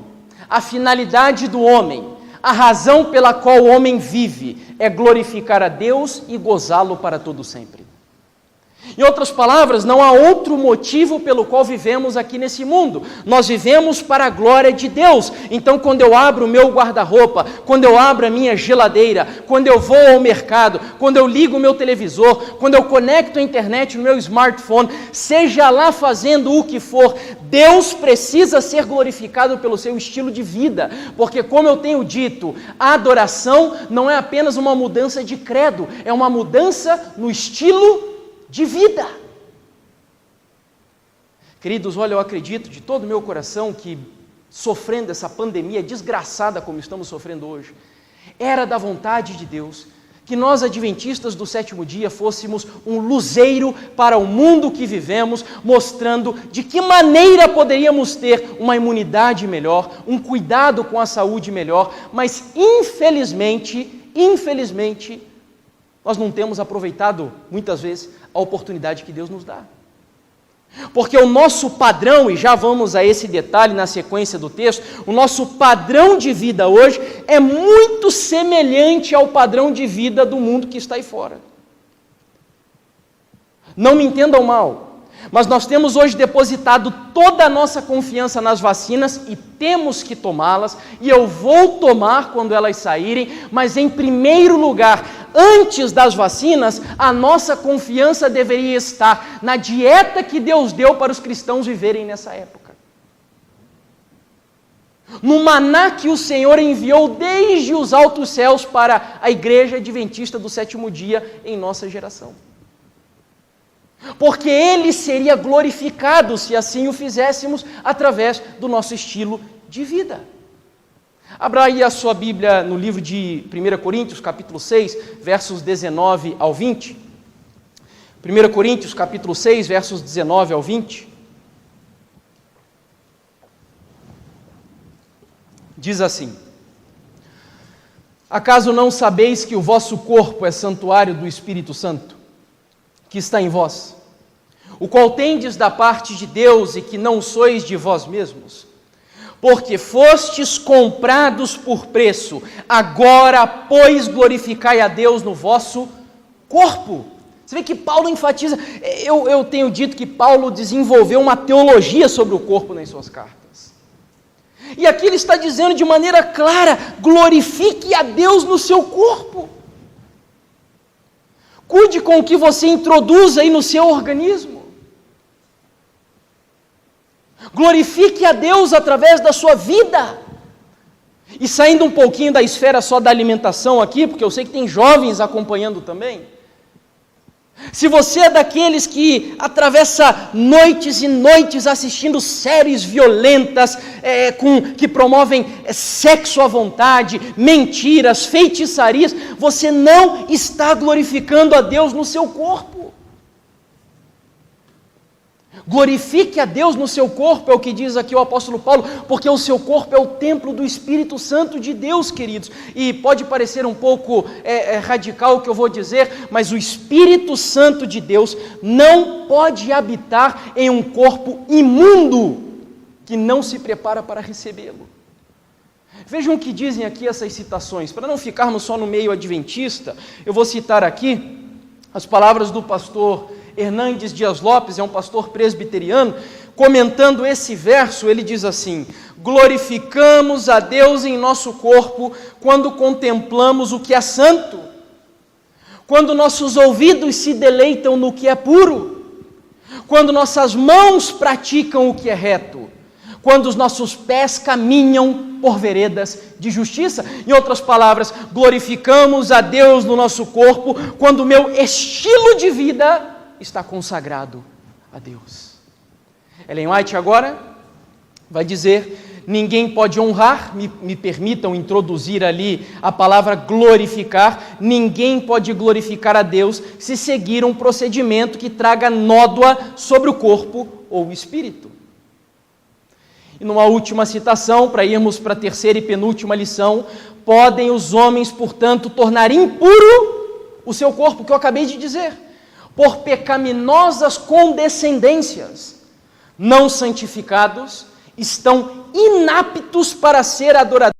[SPEAKER 1] a finalidade do homem, a razão pela qual o homem vive é glorificar a Deus e gozá-lo para todo sempre. Em outras palavras, não há outro motivo pelo qual vivemos aqui nesse mundo. Nós vivemos para a glória de Deus. Então, quando eu abro o meu guarda-roupa, quando eu abro a minha geladeira, quando eu vou ao mercado, quando eu ligo o meu televisor, quando eu conecto a internet no meu smartphone, seja lá fazendo o que for, Deus precisa ser glorificado pelo seu estilo de vida. Porque, como eu tenho dito, a adoração não é apenas uma mudança de credo, é uma mudança no estilo de vida. Queridos, olha, eu acredito de todo o meu coração que, sofrendo essa pandemia desgraçada como estamos sofrendo hoje, era da vontade de Deus que nós, adventistas do sétimo dia, fôssemos um luzeiro para o mundo que vivemos, mostrando de que maneira poderíamos ter uma imunidade melhor, um cuidado com a saúde melhor, mas infelizmente, nós não temos aproveitado, muitas vezes, a oportunidade que Deus nos dá. Porque o nosso padrão, e já vamos a esse detalhe na sequência do texto, o nosso padrão de vida hoje é muito semelhante ao padrão de vida do mundo que está aí fora. Não me entendam mal, mas nós temos hoje depositado toda a nossa confiança nas vacinas e temos que tomá-las, e eu vou tomar quando elas saírem, mas em primeiro lugar, antes das vacinas, a nossa confiança deveria estar na dieta que Deus deu para os cristãos viverem nessa época. No maná que o Senhor enviou desde os altos céus para a igreja adventista do sétimo dia em nossa geração. Porque Ele seria glorificado se assim o fizéssemos através do nosso estilo de vida. Abra aí a sua Bíblia no livro de 1 Coríntios, capítulo 6, versos 19 ao 20. 1 Coríntios, capítulo 6, versos 19 ao 20. Diz assim: acaso não sabeis que o vosso corpo é santuário do Espírito Santo, que está em vós, o qual tendes da parte de Deus e que não sois de vós mesmos? Porque fostes comprados por preço, agora, pois, glorificai a Deus no vosso corpo. Você vê que Paulo enfatiza, eu tenho dito que Paulo desenvolveu uma teologia sobre o corpo nas suas cartas. E aqui ele está dizendo de maneira clara, glorifique a Deus no seu corpo. Cuide com o que você introduz aí no seu organismo. Glorifique a Deus através da sua vida. E saindo um pouquinho da esfera só da alimentação aqui, porque eu sei que tem jovens acompanhando também. Se você é daqueles que atravessa noites e noites assistindo séries violentas, que promovem sexo à vontade, mentiras, feitiçarias, você não está glorificando a Deus no seu corpo. Glorifique a Deus no seu corpo, é o que diz aqui o apóstolo Paulo, porque o seu corpo é o templo do Espírito Santo de Deus, queridos. E pode parecer um pouco radical o que eu vou dizer, mas o Espírito Santo de Deus não pode habitar em um corpo imundo que não se prepara para recebê-lo. Vejam o que dizem aqui essas citações. Para não ficarmos só no meio adventista, eu vou citar aqui as palavras do pastor Hernandes Dias Lopes, é um pastor presbiteriano, comentando esse verso, ele diz assim: glorificamos a Deus em nosso corpo quando contemplamos o que é santo, quando nossos ouvidos se deleitam no que é puro, quando nossas mãos praticam o que é reto, quando os nossos pés caminham por veredas de justiça. Em outras palavras, glorificamos a Deus no nosso corpo quando o meu estilo de vida está consagrado a Deus. Ellen White agora vai dizer: ninguém pode honrar, me permitam introduzir ali a palavra glorificar, ninguém pode glorificar a Deus se seguir um procedimento que traga nódoa sobre o corpo ou o espírito. E numa última citação, para irmos para a terceira e penúltima lição: podem os homens, portanto, tornar impuro o seu corpo, que eu acabei de dizer, por pecaminosas condescendências, não santificados, estão inaptos para ser adoradores.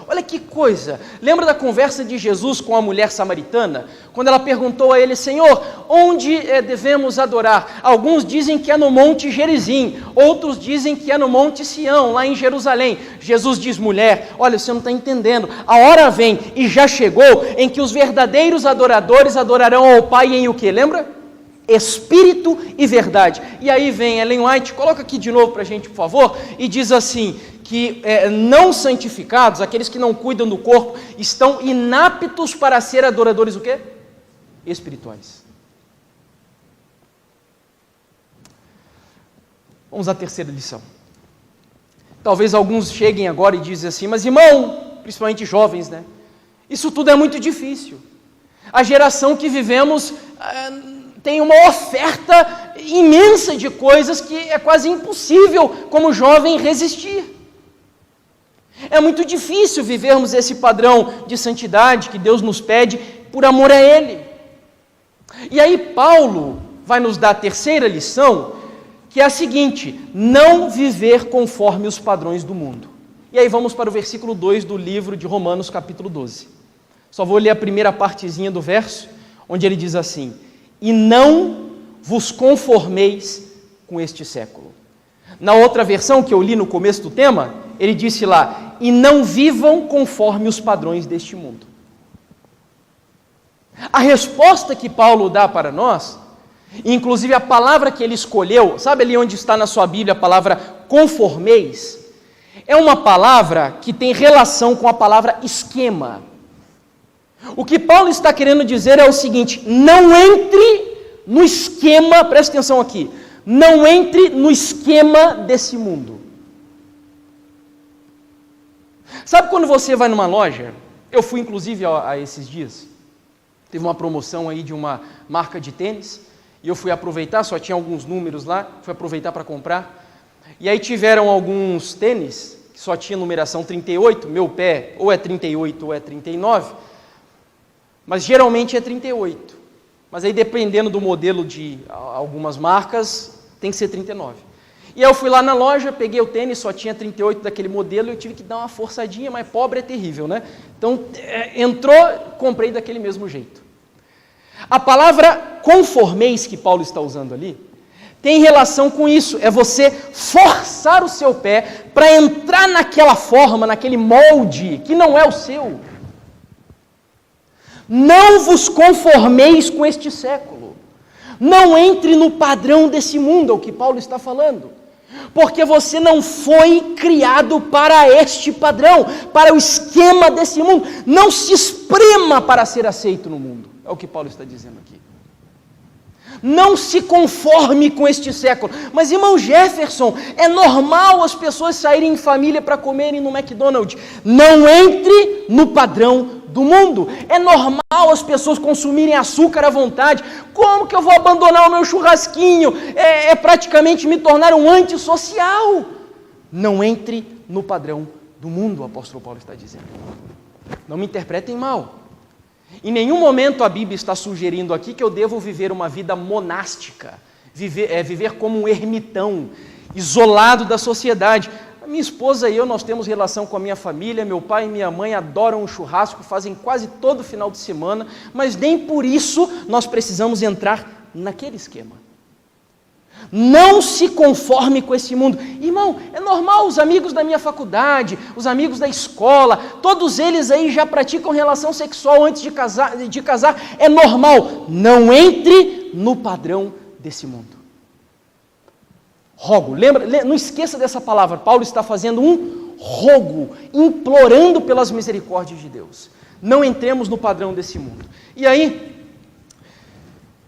[SPEAKER 1] Olha que coisa! Lembra da conversa de Jesus com a mulher samaritana? Quando ela perguntou a ele: Senhor, onde devemos adorar? Alguns dizem que é no Monte Gerizim, outros dizem que é no Monte Sião, lá em Jerusalém. Jesus diz: mulher, olha, você não está entendendo. A hora vem, e já chegou, em que os verdadeiros adoradores adorarão ao Pai em o quê? Lembra? Espírito e verdade. E aí vem Ellen White, coloca aqui de novo para a gente, por favor, e diz assim: que não santificados, aqueles que não cuidam do corpo, estão inaptos para ser adoradores o quê? Espirituais. Vamos à terceira lição. Talvez alguns cheguem agora e dizem assim: mas irmão, principalmente jovens, né? Isso tudo é muito difícil. A geração que vivemos tem uma oferta imensa de coisas que é quase impossível, como jovem, resistir. É muito difícil vivermos esse padrão de santidade que Deus nos pede por amor a Ele. E aí Paulo vai nos dar a terceira lição, que é a seguinte: não viver conforme os padrões do mundo. E aí vamos para o versículo 2 do livro de Romanos, capítulo 12. Só vou ler a primeira partezinha do verso, onde ele diz assim: e não vos conformeis com este século. Na outra versão que eu li no começo do tema, ele disse lá: e não vivam conforme os padrões deste mundo. A resposta que Paulo dá para nós, inclusive a palavra que ele escolheu, sabe ali onde está na sua Bíblia a palavra conformeis? É uma palavra que tem relação com a palavra esquema. O que Paulo está querendo dizer é o seguinte: não entre no esquema, presta atenção aqui, não entre no esquema desse mundo. Sabe quando você vai numa loja? Eu fui inclusive a esses dias, teve uma promoção aí de uma marca de tênis, e eu fui aproveitar, só tinha alguns números lá, fui aproveitar para comprar, e aí tiveram alguns tênis, que só tinha numeração 38, meu pé ou é 38 ou é 39, mas geralmente é 38, mas aí dependendo do modelo de algumas marcas, tem que ser 39. E aí eu fui lá na loja, peguei o tênis, só tinha 38 daquele modelo, e eu tive que dar uma forçadinha, mas pobre é terrível, né? Então, entrou, comprei daquele mesmo jeito. A palavra conformeis que Paulo está usando ali, tem relação com isso, é você forçar o seu pé para entrar naquela forma, naquele molde, que não é o seu. Não vos conformeis com este século. Não entre no padrão desse mundo, é o que Paulo está falando. Porque você não foi criado para este padrão, para o esquema desse mundo. Não se esprema para ser aceito no mundo. É o que Paulo está dizendo aqui. Não se conforme com este século. Mas, irmão Jefferson, é normal as pessoas saírem em família para comerem no McDonald's. Não entre no padrão do mundo. É normal as pessoas consumirem açúcar à vontade. Como que eu vou abandonar o meu churrasquinho? É praticamente me tornar um antissocial. Não entre no padrão do mundo, o apóstolo Paulo está dizendo. Não me interpretem mal. Em nenhum momento a Bíblia está sugerindo aqui que eu devo viver uma vida monástica, viver como um ermitão, isolado da sociedade. A minha esposa e eu, nós temos relação com a minha família, meu pai e minha mãe adoram um churrasco, fazem quase todo final de semana, mas nem por isso nós precisamos entrar naquele esquema. Não se conforme com esse mundo. Irmão, é normal, os amigos da minha faculdade, os amigos da escola, todos eles aí já praticam relação sexual antes de casar. É normal. Não entre no padrão desse mundo. Rogo, lembra, não esqueça dessa palavra. Paulo está fazendo um rogo, implorando pelas misericórdias de Deus. Não entremos no padrão desse mundo. E aí,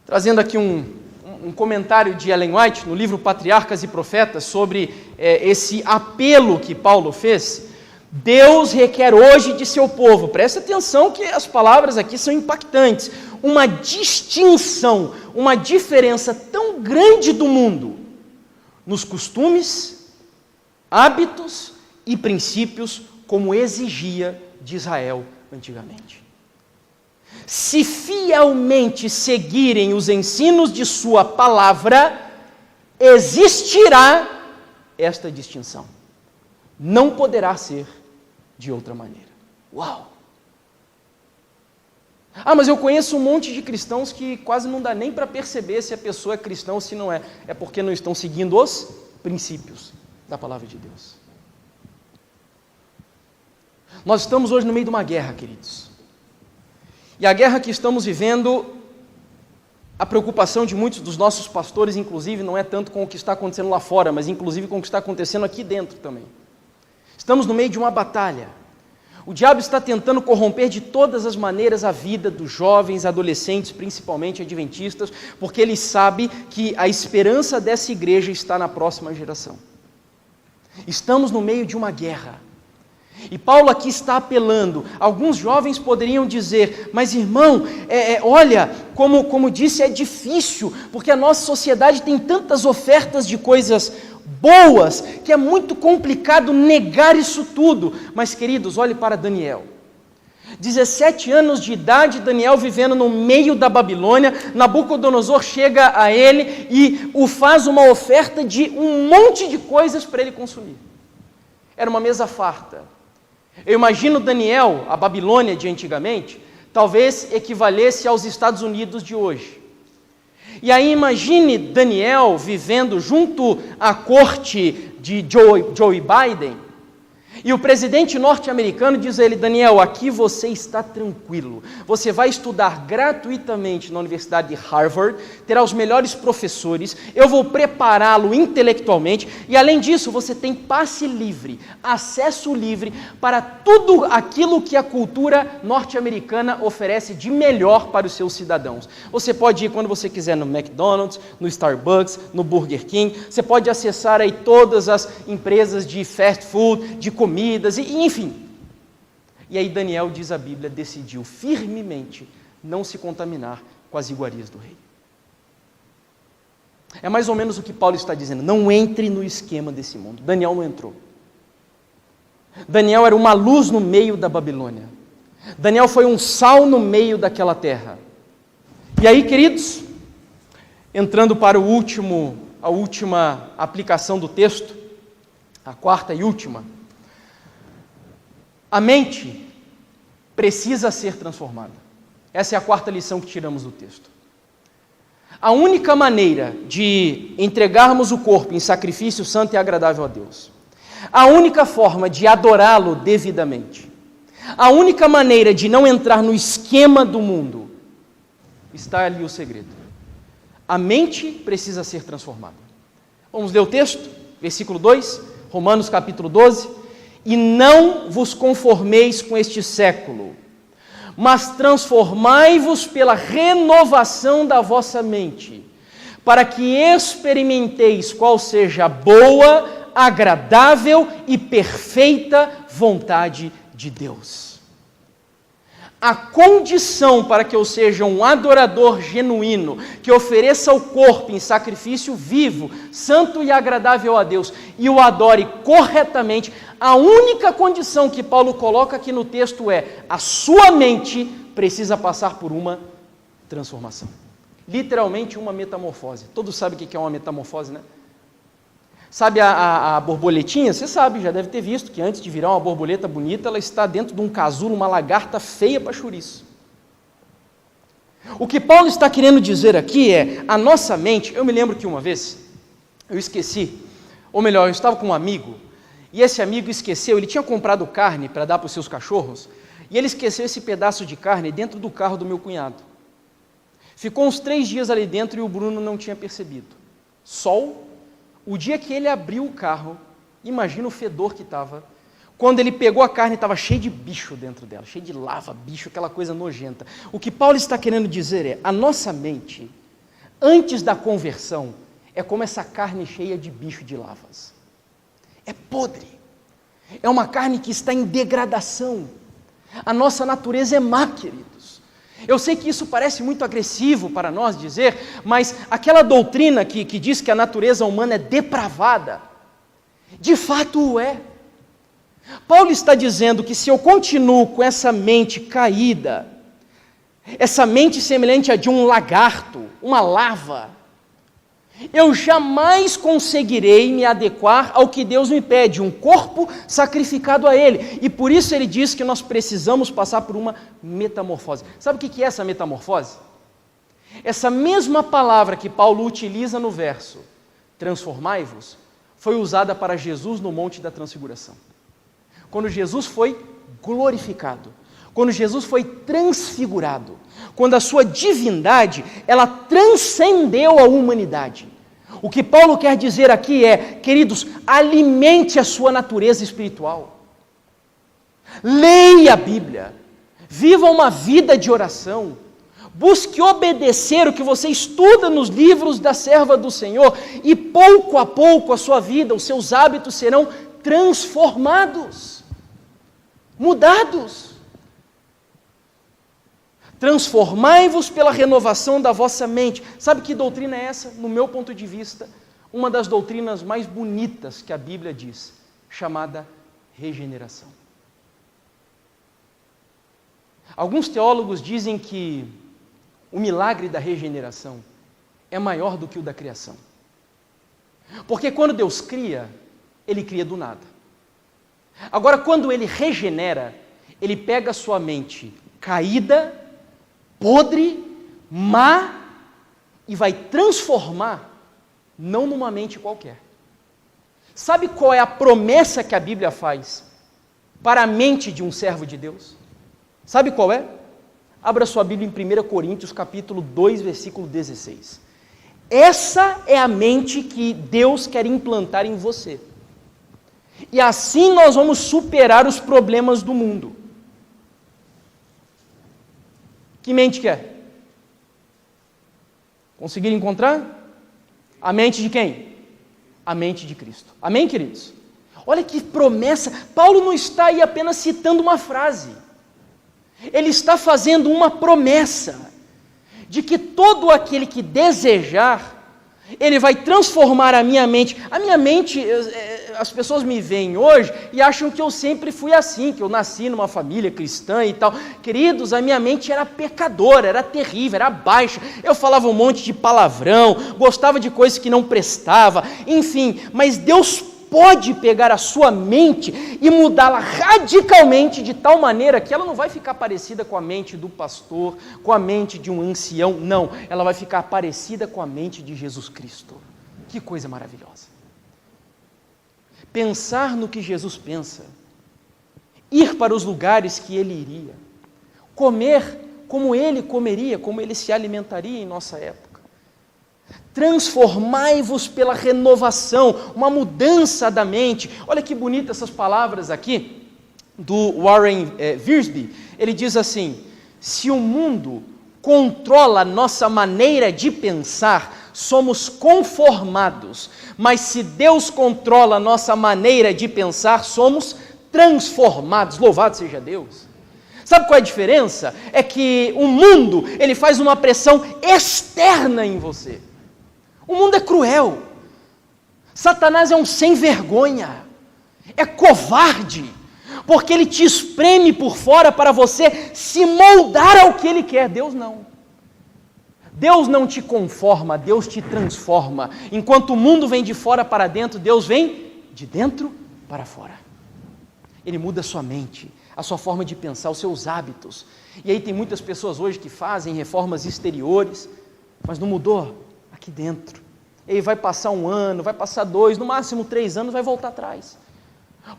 [SPEAKER 1] trazendo aqui um comentário de Ellen White, no livro Patriarcas e Profetas, sobre esse apelo que Paulo fez. Deus requer hoje de seu povo, presta atenção que as palavras aqui são impactantes, uma distinção, uma diferença tão grande do mundo, nos costumes, hábitos e princípios, como exigia de Israel antigamente. Se fielmente seguirem os ensinos de sua palavra, existirá esta distinção. Não poderá ser de outra maneira. Uau! Mas eu conheço um monte de cristãos que quase não dá nem para perceber se a pessoa é cristã ou se não é. É porque não estão seguindo os princípios da palavra de Deus. Nós estamos hoje no meio de uma guerra, queridos. E a guerra que estamos vivendo, a preocupação de muitos dos nossos pastores, inclusive, não é tanto com o que está acontecendo lá fora, mas inclusive com o que está acontecendo aqui dentro também. Estamos no meio de uma batalha. O diabo está tentando corromper de todas as maneiras a vida dos jovens, adolescentes, principalmente adventistas, porque ele sabe que a esperança dessa igreja está na próxima geração. Estamos no meio de uma guerra. E Paulo aqui está apelando. Alguns jovens poderiam dizer, mas irmão, olha, como disse, é difícil, porque a nossa sociedade tem tantas ofertas de coisas boas, que é muito complicado negar isso tudo. Mas queridos, olhe para Daniel. 17 anos de idade, Daniel vivendo no meio da Babilônia, Nabucodonosor chega a ele e o faz uma oferta de um monte de coisas para ele consumir. Era uma mesa farta. Eu imagino Daniel, a Babilônia de antigamente, talvez equivalesse aos Estados Unidos de hoje. E aí imagine Daniel vivendo junto à corte de Joe Biden, e o presidente norte-americano diz a ele, Daniel, aqui você está tranquilo, você vai estudar gratuitamente na Universidade de Harvard, terá os melhores professores, eu vou prepará-lo intelectualmente, e além disso você tem passe livre, acesso livre para tudo aquilo que a cultura norte-americana oferece de melhor para os seus cidadãos. Você pode ir quando você quiser no McDonald's, no Starbucks, no Burger King, você pode acessar aí todas as empresas de fast food, de comidas, e enfim. E aí Daniel, diz a Bíblia, decidiu firmemente não se contaminar com as iguarias do rei. É mais ou menos o que Paulo está dizendo, não entre no esquema desse mundo. Daniel não entrou. Daniel era uma luz no meio da Babilônia. Daniel foi um sal no meio daquela terra. E aí, queridos, entrando para a última aplicação do texto, a quarta e última, a mente precisa ser transformada. Essa é a quarta lição que tiramos do texto. A única maneira de entregarmos o corpo em sacrifício santo e agradável a Deus, a única forma de adorá-lo devidamente, a única maneira de não entrar no esquema do mundo, está ali o segredo. A mente precisa ser transformada. Vamos ler o texto? versículo 2, Romanos capítulo 12, e não vos conformeis com este século, mas transformai-vos pela renovação da vossa mente, para que experimenteis qual seja a boa, agradável e perfeita vontade de Deus. A condição para que eu seja um adorador genuíno, que ofereça o corpo em sacrifício vivo, santo e agradável a Deus, e o adore corretamente, a única condição que Paulo coloca aqui no texto é: a sua mente precisa passar por uma transformação. Literalmente uma metamorfose. Todos sabem o que é uma metamorfose, né? Sabe a borboletinha? Você sabe, já deve ter visto que antes de virar uma borboleta bonita, ela está dentro de um casulo, uma lagarta feia para chouriço. O que Paulo está querendo dizer aqui é, a nossa mente, eu me lembro que uma vez, eu esqueci, ou melhor, eu estava com um amigo, e esse amigo esqueceu, ele tinha comprado carne para dar para os seus cachorros, e ele esqueceu esse pedaço de carne dentro do carro do meu cunhado. Ficou uns 3 dias ali dentro e o Bruno não tinha percebido. Sol. O dia que ele abriu o carro, imagina o fedor que estava. Quando ele pegou a carne, estava cheio de bicho dentro dela, cheio de lava, bicho, aquela coisa nojenta. O que Paulo está querendo dizer é, a nossa mente, antes da conversão, é como essa carne cheia de bicho de lavas. É podre. É uma carne que está em degradação. A nossa natureza é má, queridos. Eu sei que isso parece muito agressivo para nós dizer, mas aquela doutrina que diz que a natureza humana é depravada, de fato o é. Paulo está dizendo que se eu continuo com essa mente caída, essa mente semelhante a de um lagarto, uma lava, eu jamais conseguirei me adequar ao que Deus me pede, um corpo sacrificado a Ele. E por isso Ele diz que nós precisamos passar por uma metamorfose. Sabe o que é essa metamorfose? Essa mesma palavra que Paulo utiliza no verso, transformai-vos, foi usada para Jesus no Monte da Transfiguração. Quando Jesus foi glorificado, quando Jesus foi transfigurado, quando a sua divindade, ela transcendeu a humanidade. O que Paulo quer dizer aqui é, queridos, alimente a sua natureza espiritual. Leia a Bíblia, viva uma vida de oração, busque obedecer o que você estuda nos livros da serva do Senhor, e pouco a pouco a sua vida, os seus hábitos serão transformados, mudados. Transformai-vos pela renovação da vossa mente. Sabe que doutrina é essa? No meu ponto de vista, uma das doutrinas mais bonitas que a Bíblia diz, chamada regeneração. Alguns teólogos dizem que o milagre da regeneração é maior do que o da criação. Porque quando Deus cria, Ele cria do nada. Agora, quando Ele regenera, Ele pega a sua mente caída, podre, má, e vai transformar, não numa mente qualquer. Sabe qual é a promessa que a Bíblia faz para a mente de um servo de Deus? Sabe qual é? Abra sua Bíblia em 1 Coríntios, capítulo 2, versículo 16. Essa é a mente que Deus quer implantar em você. E assim nós vamos superar os problemas do mundo. Que mente que é? Conseguiram encontrar? A mente de quem? A mente de Cristo. Amém, queridos? Olha que promessa. Paulo não está aí apenas citando uma frase. Ele está fazendo uma promessa de que todo aquele que desejar, Ele vai transformar a minha mente. A minha mente, as pessoas me veem hoje e acham que eu sempre fui assim, que eu nasci numa família cristã e tal. Queridos, a minha mente era pecadora, era terrível, era baixa. Eu falava um monte de palavrão, gostava de coisas que não prestava, enfim. Mas Deus pode pegar a sua mente e mudá-la radicalmente de tal maneira que ela não vai ficar parecida com a mente do pastor, com a mente de um ancião, não. Ela vai ficar parecida com a mente de Jesus Cristo. Que coisa maravilhosa. Pensar no que Jesus pensa, ir para os lugares que Ele iria, comer como Ele comeria, como Ele se alimentaria em nossa época, Transformai-vos pela renovação, uma mudança da mente. Olha que bonita essas palavras aqui do Warren Wiersbe. Ele diz assim: se o mundo controla a nossa maneira de pensar, somos conformados, mas se Deus controla a nossa maneira de pensar, somos transformados. Louvado seja Deus! Sabe qual é a diferença? É que o mundo, ele faz uma pressão externa em você. O mundo é cruel. Satanás é um sem vergonha, é covarde, porque ele te espreme por fora para você se moldar ao que ele quer. Deus não. Deus não te conforma, Deus te transforma. Enquanto o mundo vem de fora para dentro, Deus vem de dentro para fora. Ele muda a sua mente, a sua forma de pensar, os seus hábitos. E aí tem muitas pessoas hoje que fazem reformas exteriores, mas não mudou aqui dentro. Ele vai passar 1 ano, vai passar 2, no máximo 3 anos, vai voltar atrás.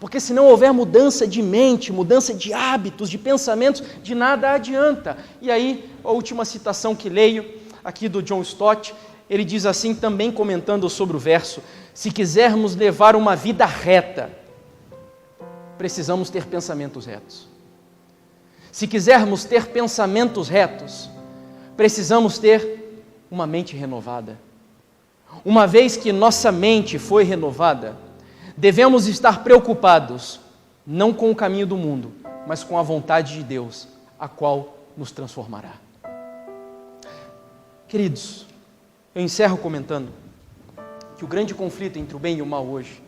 [SPEAKER 1] Porque se não houver mudança de mente, mudança de hábitos, de pensamentos, de nada adianta. E aí, a última citação que leio, aqui do John Stott, ele diz assim, também comentando sobre o verso: se quisermos levar uma vida reta, precisamos ter pensamentos retos. Se quisermos ter pensamentos retos, precisamos ter uma mente renovada. Uma vez que nossa mente foi renovada, devemos estar preocupados, não com o caminho do mundo, mas com a vontade de Deus, a qual nos transformará. Queridos, eu encerro comentando que o grande conflito entre o bem e o mal hoje,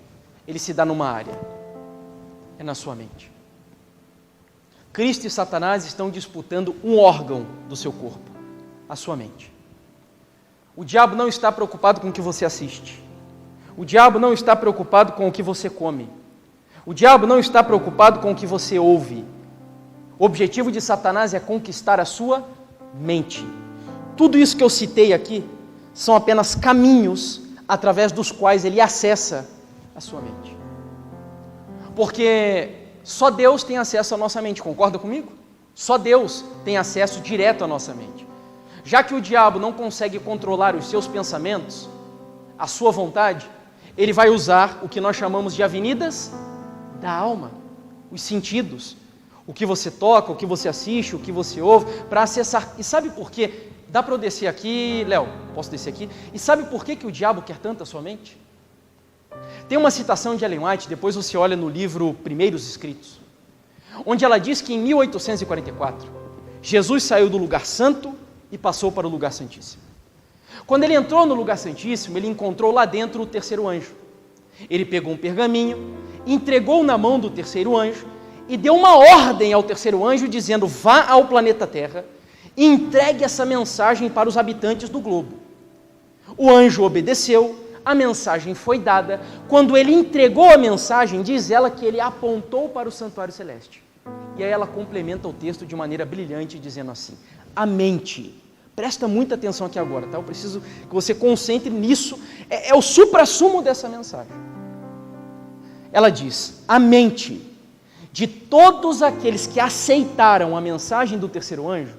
[SPEAKER 1] ele se dá numa área, é na sua mente. Cristo e Satanás estão disputando um órgão do seu corpo, a sua mente. O diabo não está preocupado com o que você assiste. O diabo não está preocupado com o que você come. O diabo não está preocupado com o que você ouve. O objetivo de Satanás é conquistar a sua mente. Tudo isso que eu citei aqui são apenas caminhos através dos quais ele acessa a sua mente. Porque só Deus tem acesso à nossa mente, concorda comigo? Só Deus tem acesso direto à nossa mente. Já que o diabo não consegue controlar os seus pensamentos, a sua vontade, ele vai usar o que nós chamamos de avenidas da alma, os sentidos, o que você toca, o que você assiste, o que você ouve, para acessar. E sabe por quê? Dá para eu descer aqui, Léo, posso descer aqui? E sabe por que o diabo quer tanto a sua mente? Tem uma citação de Ellen White, depois você olha no livro Primeiros Escritos, onde ela diz que em 1844, Jesus saiu do lugar santo e passou para o lugar santíssimo. Quando ele entrou no lugar santíssimo, ele encontrou lá dentro o terceiro anjo. Ele pegou um pergaminho, entregou na mão do terceiro anjo e deu uma ordem ao terceiro anjo dizendo: vá ao planeta Terra e entregue essa mensagem para os habitantes do globo. O anjo obedeceu, a mensagem foi dada. Quando ele entregou a mensagem, diz ela que ele apontou para o santuário celeste. E aí ela complementa o texto de maneira brilhante, dizendo assim: a mente, presta muita atenção aqui agora, tá? Eu preciso que você concentre nisso, é o suprassumo dessa mensagem. Ela diz: a mente de todos aqueles que aceitaram a mensagem do terceiro anjo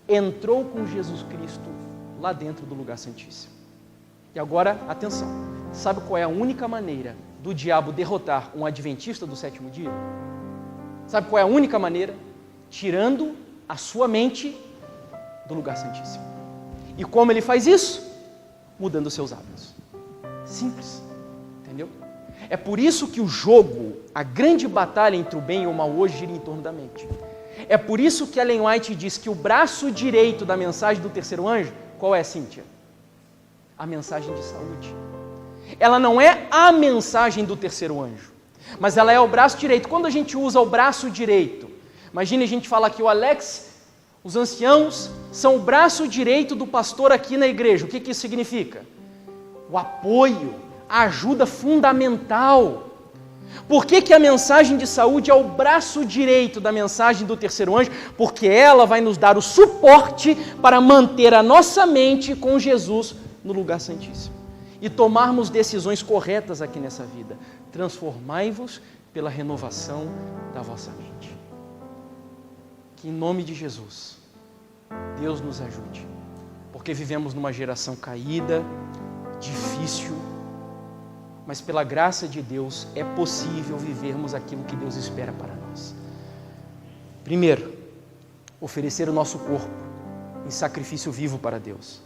[SPEAKER 1] entrou com Jesus Cristo lá dentro do lugar santíssimo. E agora, atenção, sabe qual é a única maneira do diabo derrotar um adventista do sétimo dia? Sabe qual é a única maneira? Tirando a sua mente do lugar santíssimo. E como ele faz isso? Mudando os seus hábitos. Simples, entendeu? É por isso que o jogo, a grande batalha entre o bem e o mal hoje gira em torno da mente. É por isso que Ellen White diz que o braço direito da mensagem do terceiro anjo, qual é, Cíntia? A mensagem de saúde. Ela não é a mensagem do terceiro anjo, mas ela é o braço direito. Quando a gente usa o braço direito, imagine a gente falar que o Alex, os anciãos, são o braço direito do pastor aqui na igreja. O que isso significa? O apoio, a ajuda fundamental. Por que a mensagem de saúde é o braço direito da mensagem do terceiro anjo? Porque ela vai nos dar o suporte para manter a nossa mente com Jesus no lugar santíssimo e tomarmos decisões corretas aqui nessa vida. Transformai-vos pela renovação da vossa mente. Que em nome de Jesus, Deus nos ajude porque vivemos numa geração caída, difícil, mas pela graça de Deus é possível vivermos aquilo que Deus espera para nós. Primeiro, oferecer o nosso corpo em sacrifício vivo para Deus.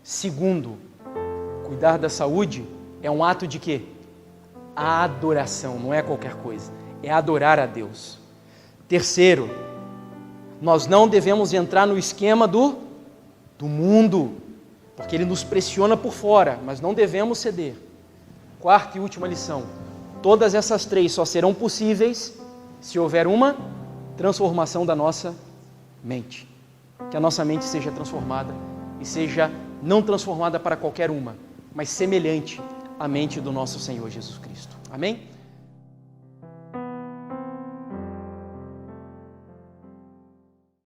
[SPEAKER 1] Segundo, cuidar da saúde é um ato de quê? Adoração, não é qualquer coisa, é adorar a Deus. Terceiro, nós não devemos entrar no esquema do mundo, porque ele nos pressiona por fora, mas não devemos ceder. Quarta e última lição, todas essas três só serão possíveis se houver uma transformação da nossa mente. Que a nossa mente seja transformada e seja não transformada para qualquer uma, mas semelhante à mente do nosso Senhor Jesus Cristo. Amém?